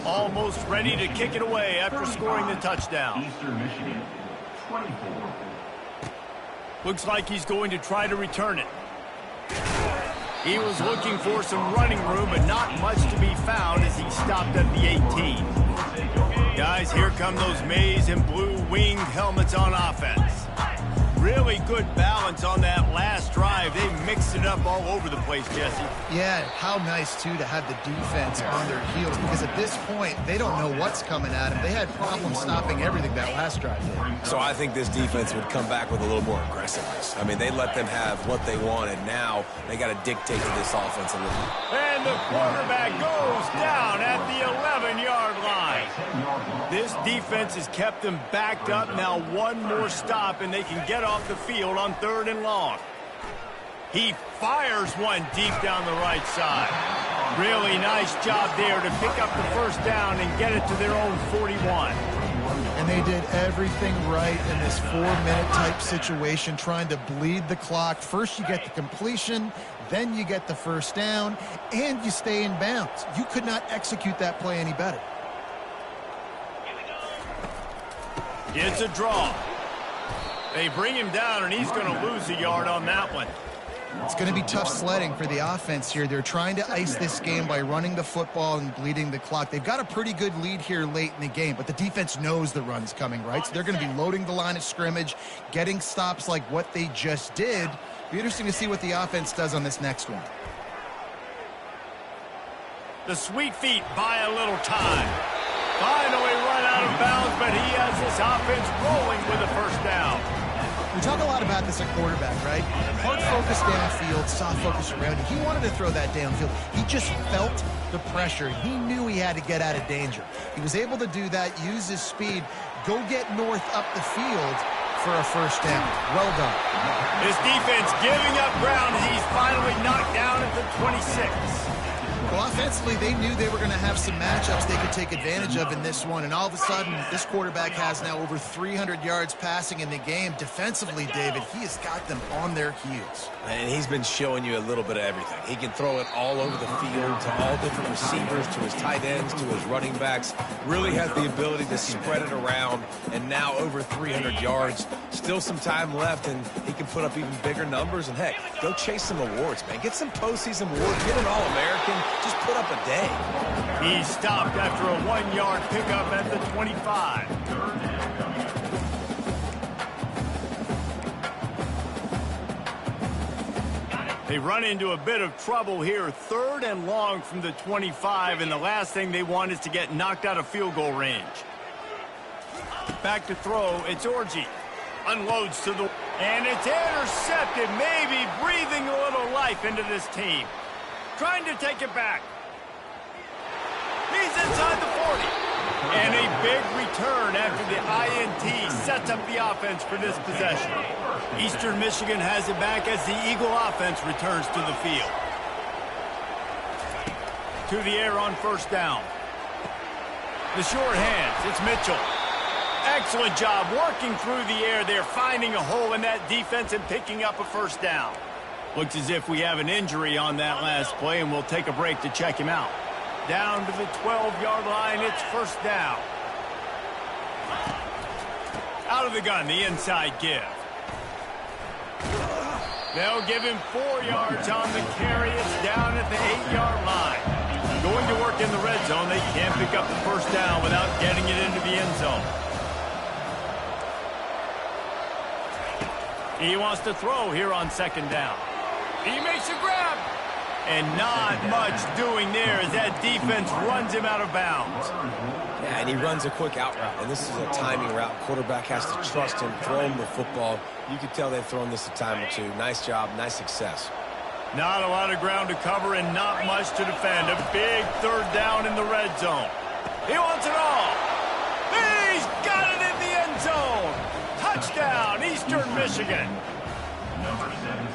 Almost ready to kick it away after scoring the touchdown. E.Michigan, 24. Looks like he's going to try to return it. He was looking for some running room, but not much to be found as he stopped at the 18. Guys, here come those maize and blue winged helmets on offense. Really good balance on that last drive. They mixed it up all over the place, Jesse. Yeah, how nice, too, to have the defense on their heels, because at this point, they don't know what's coming at them. They had problems stopping everything that last drive did. So I think this defense would come back with a little more aggressiveness. I mean, they let them have what they wanted. Now they got to dictate to this offense a little bit. And the quarterback goes down at the 11-yard line. This defense has kept them backed up. Now one more stop, and they can get off the field on 3rd and long. He fires one deep down the right side. Really nice job there to pick up the first down and get it to their own 41. And they did everything right in this 4-minute type situation, trying to bleed the clock. First you get the completion, then you get the first down, and you stay in bounds. You could not execute that play any better. It's a draw. They bring him down, and he's going to lose a yard on that one. It's going to be tough sledding for the offense here. They're trying to ice this game by running the football and bleeding the clock. They've got a pretty good lead here late in the game, but the defense knows the run's coming, right? So they're going to be loading the line of scrimmage, getting stops like what they just did. Be interesting to see what the offense does on this next one. The sweet feet buy a little time. Finally run out of bounds, but he has this offense rolling with a first down. We talk a lot about this at quarterback, right? Hard focus downfield, soft focus around it. He wanted to throw that downfield. He just felt the pressure. He knew he had to get out of danger. He was able to do that, use his speed, go get north up the field for a first down. Well done. His defense giving up ground as he's finally knocked down at the 26. Well, offensively, they knew they were going to have some matchups they could take advantage of in this one, and all of a sudden, this quarterback has now over 300 yards passing in the game. Defensively, David, he has got them on their heels. And he's been showing you a little bit of everything. He can throw it all over the field to all different receivers, to his tight ends, to his running backs. Really has the ability to spread it around, and now over 300 yards. Still some time left, and he can put up even bigger numbers. And, heck, go chase some awards, man. Get some postseason awards. Get an All-American. Just put up a day. He stopped after a 1-yard pickup at the 25. They run into a bit of trouble here. 3rd and long from the 25, and the last thing they want is to get knocked out of field goal range. Back to throw, it's Orji. Unloads to the... And it's intercepted, maybe breathing a little life into this team. Trying to take it back. He's inside the 40. And a big return after the INT sets up the offense for this possession. Eastern Michigan has it back as the Eagle offense returns to the field. To the air on first down. The short hands, it's Mitchell. Excellent job working through the air there, finding a hole in that defense and picking up a first down. Looks as if we have an injury on that last play, and we'll take a break to check him out. Down to the 12-yard line, it's first down. Out of the gun, the inside give. They'll give him 4 yards on the carry. It's down at the 8-yard line. Going to work in the red zone. They can't pick up the first down without getting it into the end zone. He wants to throw here on second down. He makes a grab. And not much doing there as that defense runs him out of bounds. Yeah, and he runs a quick out route, and this is a timing route. Quarterback has to trust him, throw him the football. You can tell they've thrown this a time or two. Nice job, nice success. Not a lot of ground to cover and not much to defend. A big third down in the red zone. He wants it all. He's got it in the end zone. Touchdown, Eastern Michigan.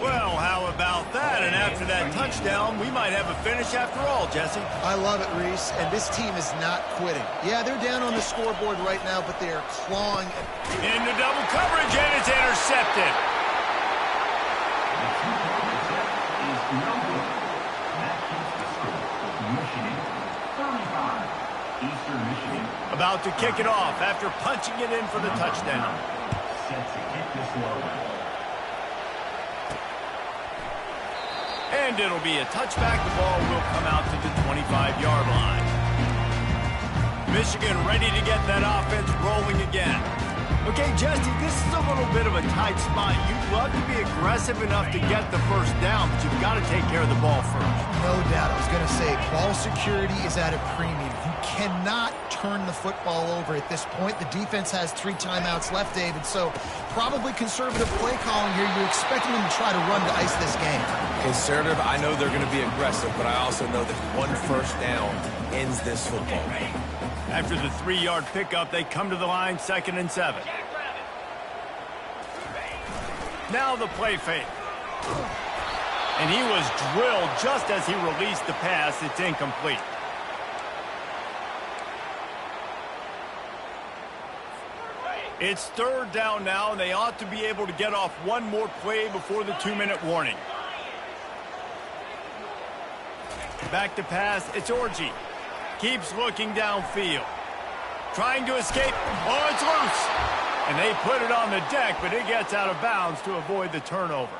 Well, how about that? And after that touchdown, we might have a finish after all, Jesse. I love it, Reese, and this team is not quitting. Yeah, they're down on the scoreboard right now, but they are clawing. Into double coverage, and it's intercepted. About to kick it off after punching it in for the touchdown. And it'll be a touchback. The ball will come out to the 25-yard line. Michigan ready to get that offense rolling again. Okay, Jesse, this is a little bit of a tight spot. You'd love to be aggressive enough to get the first down, but you've got to take care of the ball first. No doubt. I was going to say, ball security is at a premium. You cannot turn the football over at this point. The defense has 3 timeouts left, David, so probably conservative play calling here. You're expecting them to try to run to ice this game. Conservative, I know they're going to be aggressive, but I also know that one first down ends this football game. After the 3-yard pickup, they come to the line, 2nd and 7. Now the play fake. And he was drilled just as he released the pass. It's incomplete. It's 3rd down now, and they ought to be able to get off one more play before the 2-minute warning. Back to pass, it's Orji. Keeps looking downfield. Trying to escape. Oh, it's loose. And they put it on the deck, but it gets out of bounds to avoid the turnover.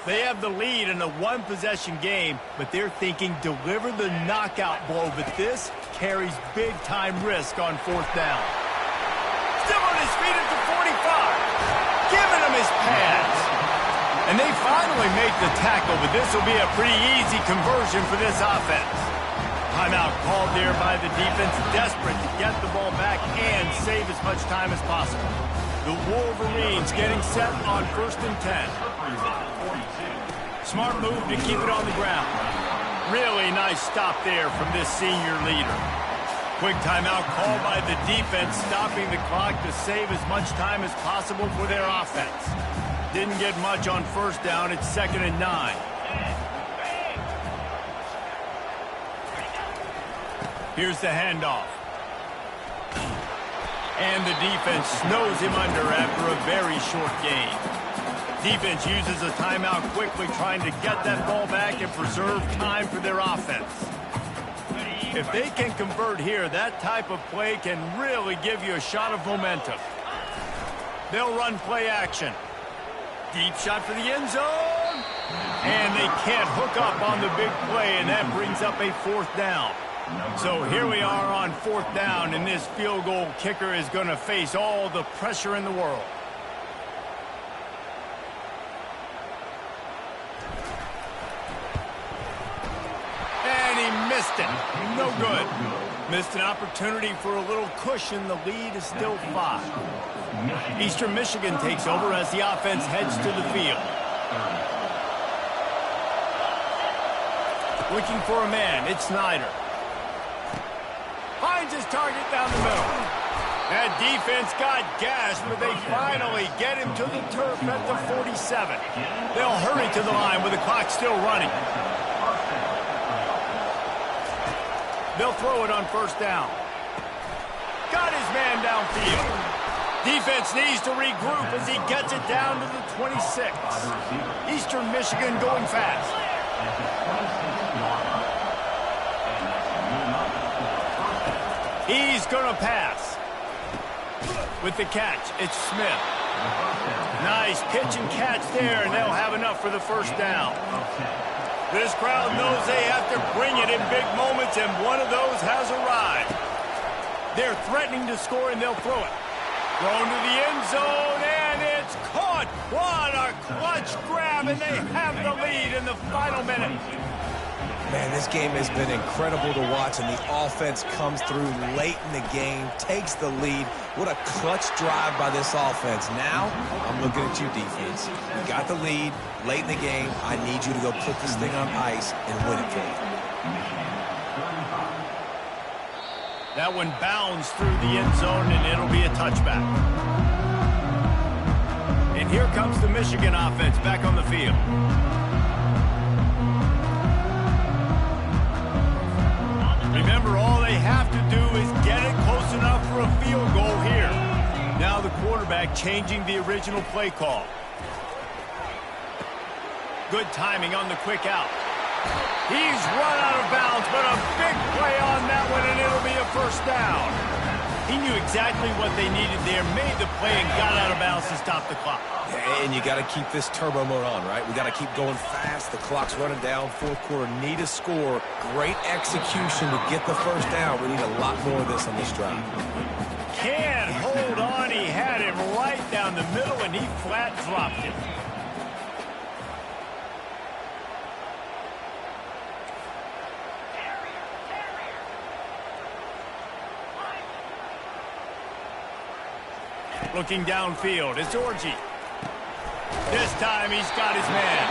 They have the lead in a one-possession game, but they're thinking deliver the knockout blow, but this carries big-time risk on 4th down. Still on his feet at the 45. Giving him his pads. And they finally make the tackle, but this will be a pretty easy conversion for this offense. Timeout called there by the defense, desperate to get the ball back and save as much time as possible. The Wolverines getting set on 1st and 10. Smart move to keep it on the ground. Really nice stop there from this senior leader. Quick timeout called by the defense, stopping the clock to save as much time as possible for their offense. Didn't get much on 1st down. It's 2nd and 9. Here's the handoff. And the defense snows him under after a very short gain. Defense uses a timeout quickly, trying to get that ball back and preserve time for their offense. If they can convert here, that type of play can really give you a shot of momentum. They'll run play action. Deep shot for the end zone. And they can't hook up on the big play, and that brings up a 4th down. So here we are on 4th down, and this field goal kicker is going to face all the pressure in the world. And he missed it. No good. Missed an opportunity for a little cushion. The lead is still 5. Eastern Michigan takes over as the offense heads to the field. Looking for a man, it's Snyder. Finds his target down the middle. That defense got gashed, but they finally get him to the turf at the 47. They'll hurry to the line with the clock still running. They'll throw it on 1st down. Got his man downfield. Defense needs to regroup as he gets it down to the 26. Eastern Michigan going fast. He's going to pass. With the catch, it's Smith. Nice pitch and catch there, and they'll have enough for the 1st down. This crowd knows they have to bring it in big moments, and one of those has arrived. They're threatening to score, and theyll throw it. Thrown to the end zone, and it's caught. What a clutch grab, and they have the lead in the final minute. Man, this game has been incredible to watch, and the offense comes through late in the game, takes the lead. What a clutch drive by this offense. Now, I'm looking at you, defense. You got the lead late in the game. I need you to go put this thing on ice and win it for me. That one bounds through the end zone, and it'll be a touchback. And here comes the Michigan offense back on the field. Remember, all they have to do is get it close enough for a field goal here. Now the quarterback changing the original play call. Good timing on the quick out. He's run out of bounds, but a big play on that one, and it'll be a first down. He knew exactly what they needed there, made the play, and got out of bounds to stop the clock. Yeah, and you got to keep this turbo mode on, right? We got to keep going fast. The clock's running down. Fourth quarter, need a score. Great execution to get the first down. We need a lot more of this on this drive. Can't hold on. He had him right down the middle, and he flat dropped him. Looking downfield, it's Orji. This time he's got his man.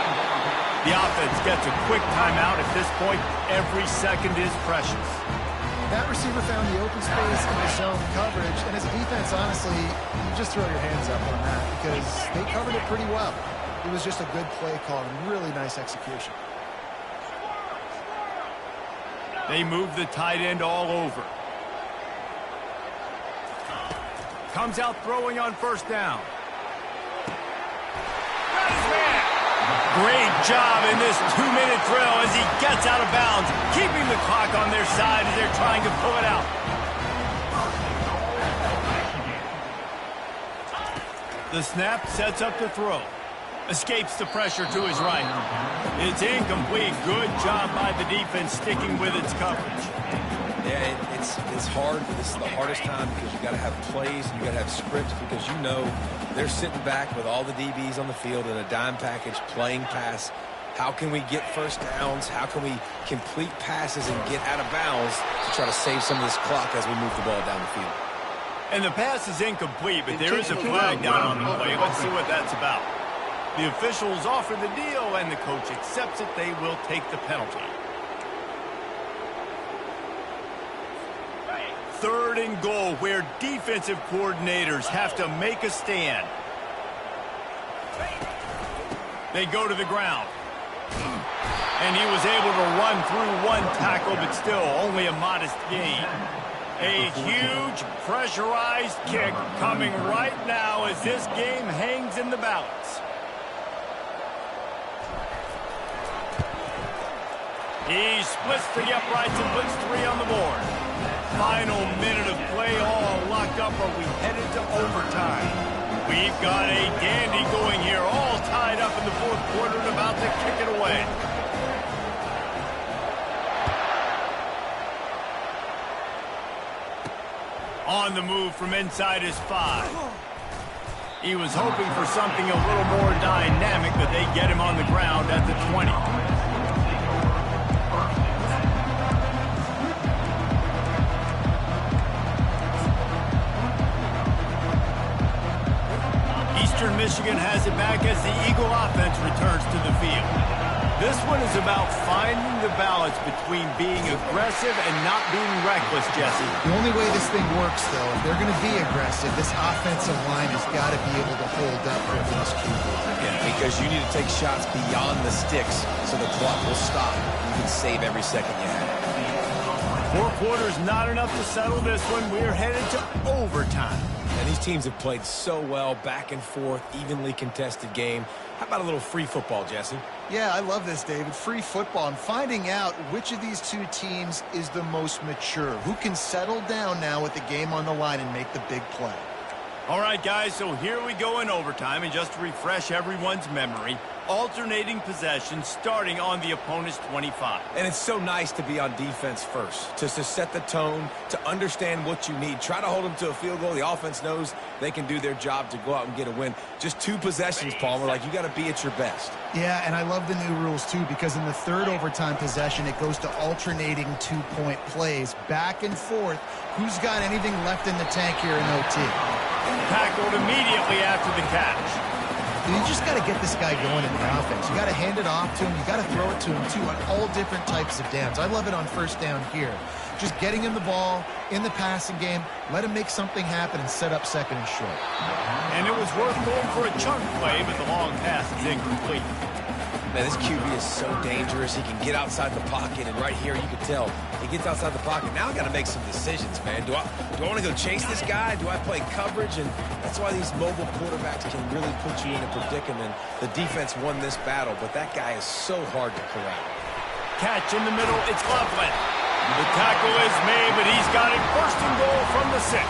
The offense gets a quick timeout. At this point, every second is precious. That receiver found the open space in the zone coverage, and as a defense, honestly, you just throw your hands up on that because they covered it pretty well. It was just a good play call and really nice execution. They move the tight end all over. Comes out throwing on first down. Got his man. Great job in this 2-minute drill as he gets out of bounds, keeping the clock on their side as they're trying to pull it out. The snap sets up the throw. Escapes the pressure to his right. It's incomplete. Good job by the defense sticking with its coverage. Yeah, it's hard. This is the hardest time because you got to have plays and you got to have scripts because you know they're sitting back with all the DBs on the field in a dime package playing pass. How can we get first downs? How can we complete passes and get out of bounds to try to save some of this clock as we move the ball down the field? And the pass is incomplete, but there is a flag down on the play. Let's see what that's about. The officials offer the deal, and the coach accepts it. They will take the penalty. 3rd and goal, where defensive coordinators have to make a stand. They go to the ground. And he was able to run through one tackle, but still only a modest gain. A huge pressurized kick coming right now as this game hangs in the balance. He splits the uprights and puts 3 on the board. Final minute of play, all locked up. Are we headed to overtime? We've got a dandy going here, all tied up in the 4th quarter and about to kick it away. On the move from inside his 5. He was hoping for something a little more dynamic, but they get him on the ground at the 20. Eastern Michigan has it back as the Eagle offense returns to the field. This one is about finding the balance between being aggressive and not being reckless, Jesse. The only way this thing works, though, if they're going to be aggressive, this offensive line has got to be able to hold up for this QB. Yeah, because you need to take shots beyond the sticks so the clock will stop. You can save every second you have. 4 quarters not enough to settle this one. We're headed to overtime. And these teams have played so well, back and forth, evenly contested game. How about a little free football, Jesse? Yeah, I love this, David. Free football. I'm finding out which of these two teams is the most mature. Who can settle down now with the game on the line and make the big play? All right, guys, so here we go in overtime. And just to refresh everyone's memory, alternating possessions starting on the opponent's 25. And it's so nice to be on defense first, just to set the tone, to understand what you need. Try to hold them to a field goal. The offense knows they can do their job to go out and get a win. Just 2 possessions, Palmer. Like, you got to be at your best. Yeah, and I love the new rules, too, because in the third overtime possession, it goes to alternating 2-point plays, back and forth. Who's got anything left in the tank here in OT? Tackled immediately after the catch. You just got to get this guy going in the offense. You got to hand it off to him. You got to throw it to him, too, on all different types of downs. I love it on first down here. Just getting him the ball in the passing game, let him make something happen and set up second and short. And it was worth going for a chunk play, but the long pass is incomplete. Man, this QB is so dangerous. He can get outside the pocket, and right here you can tell he gets outside the pocket. Now I got to make some decisions, man. Do I want to go chase this guy? Do I play coverage? And that's why these mobile quarterbacks can really put you in a predicament. The defense won this battle, but that guy is so hard to corral. Catch in the middle, it's Loveland. The tackle is made, but he's got it first and goal from the 6.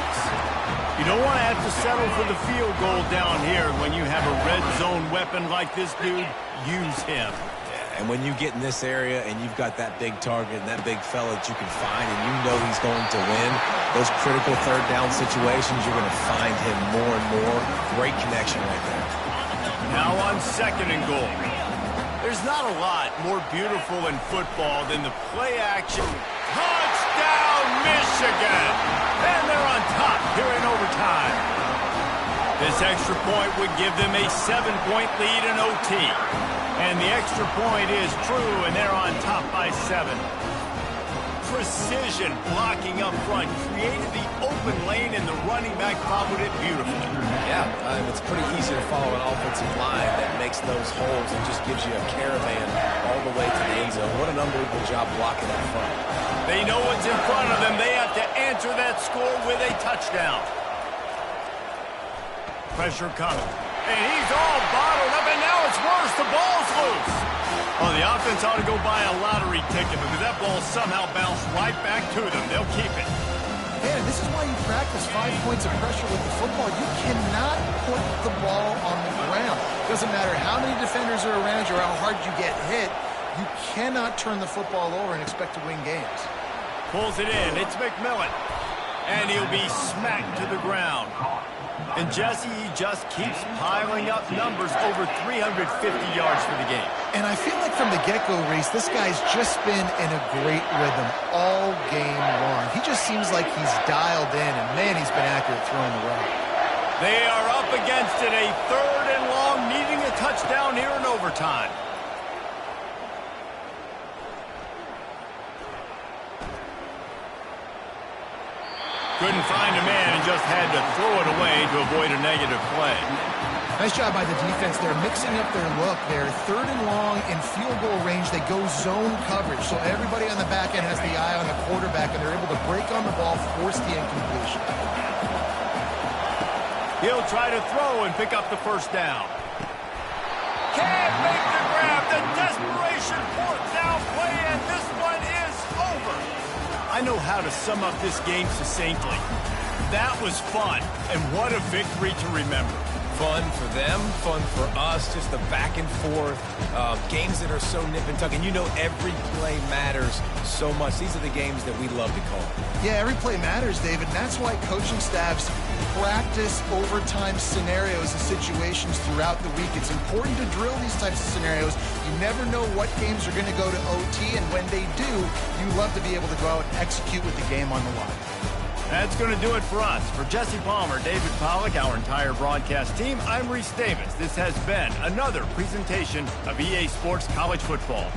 You don't want to have to settle for the field goal down here. When you have a red zone weapon like this dude, use him. Yeah, and when you get in this area and you've got that big target and that big fella that you can find and you know he's going to win, those critical third down situations, you're going to find him more and more. Great connection right there. Now on second and goal. There's not a lot more beautiful in football than the play action. Touchdown, Michigan! And they're on top here in overtime. This extra point would give them a 7-point lead in OT. And the extra point is true, and they're on top by 7. Precision blocking up front created the open lane, and the running back followed it beautifully. Yeah, it's pretty easy to follow an offensive line that makes those holes and just gives you a caravan all the way to the end zone. What an unbelievable job blocking up front. They know what's in front of them. They have to answer that score with a touchdown. Pressure coming. And he's all bottled up, and now it's worse. The ball's loose. Oh, the offense ought to go buy a lottery ticket because that ball somehow bounced right back to them. They'll keep it. Yeah, this is why you practice 5 points of pressure with the football. You cannot put the ball on the ground. Doesn't matter how many defenders are around you or how hard you get hit. You cannot turn the football over and expect to win games. Pulls it in. It's McMillan. And he'll be smacked to the ground. And Jesse, he just keeps piling up numbers, over 350 yards for the game. And I feel like from the get-go, Reese, this guy's just been in a great rhythm all game long. He just seems like he's dialed in, and man, he's been accurate throwing the rock. They are up against it, a 3rd and long, needing a touchdown here in overtime. Couldn't find a man and just had to throw it away to avoid a negative play. Nice job by the defense. They're mixing up their look. They're 3rd and long in field goal range. They go zone coverage, so everybody on the back end has the eye on the quarterback, and they're able to break on the ball, force the incompletion. He'll try to throw and pick up the first down. Can't make the grab. The desperation fourth down play, and this one is over. I know how to sum up this game succinctly. That was fun, and what a victory to remember. Fun for them, fun for us, just the back and forth, games that are so nip and tuck, and you know every play matters so much. These are the games that we love to call. Yeah, every play matters, David, and that's why coaching staffs practice overtime scenarios and situations throughout the week. It's important to drill these types of scenarios. You never know what games are going to go to OT, and when they do, you love to be able to go out and execute with the game on the line. That's going to do it for us. For Jesse Palmer, David Pollack, our entire broadcast team, I'm Reese Davis. This has been another presentation of EA Sports College Football.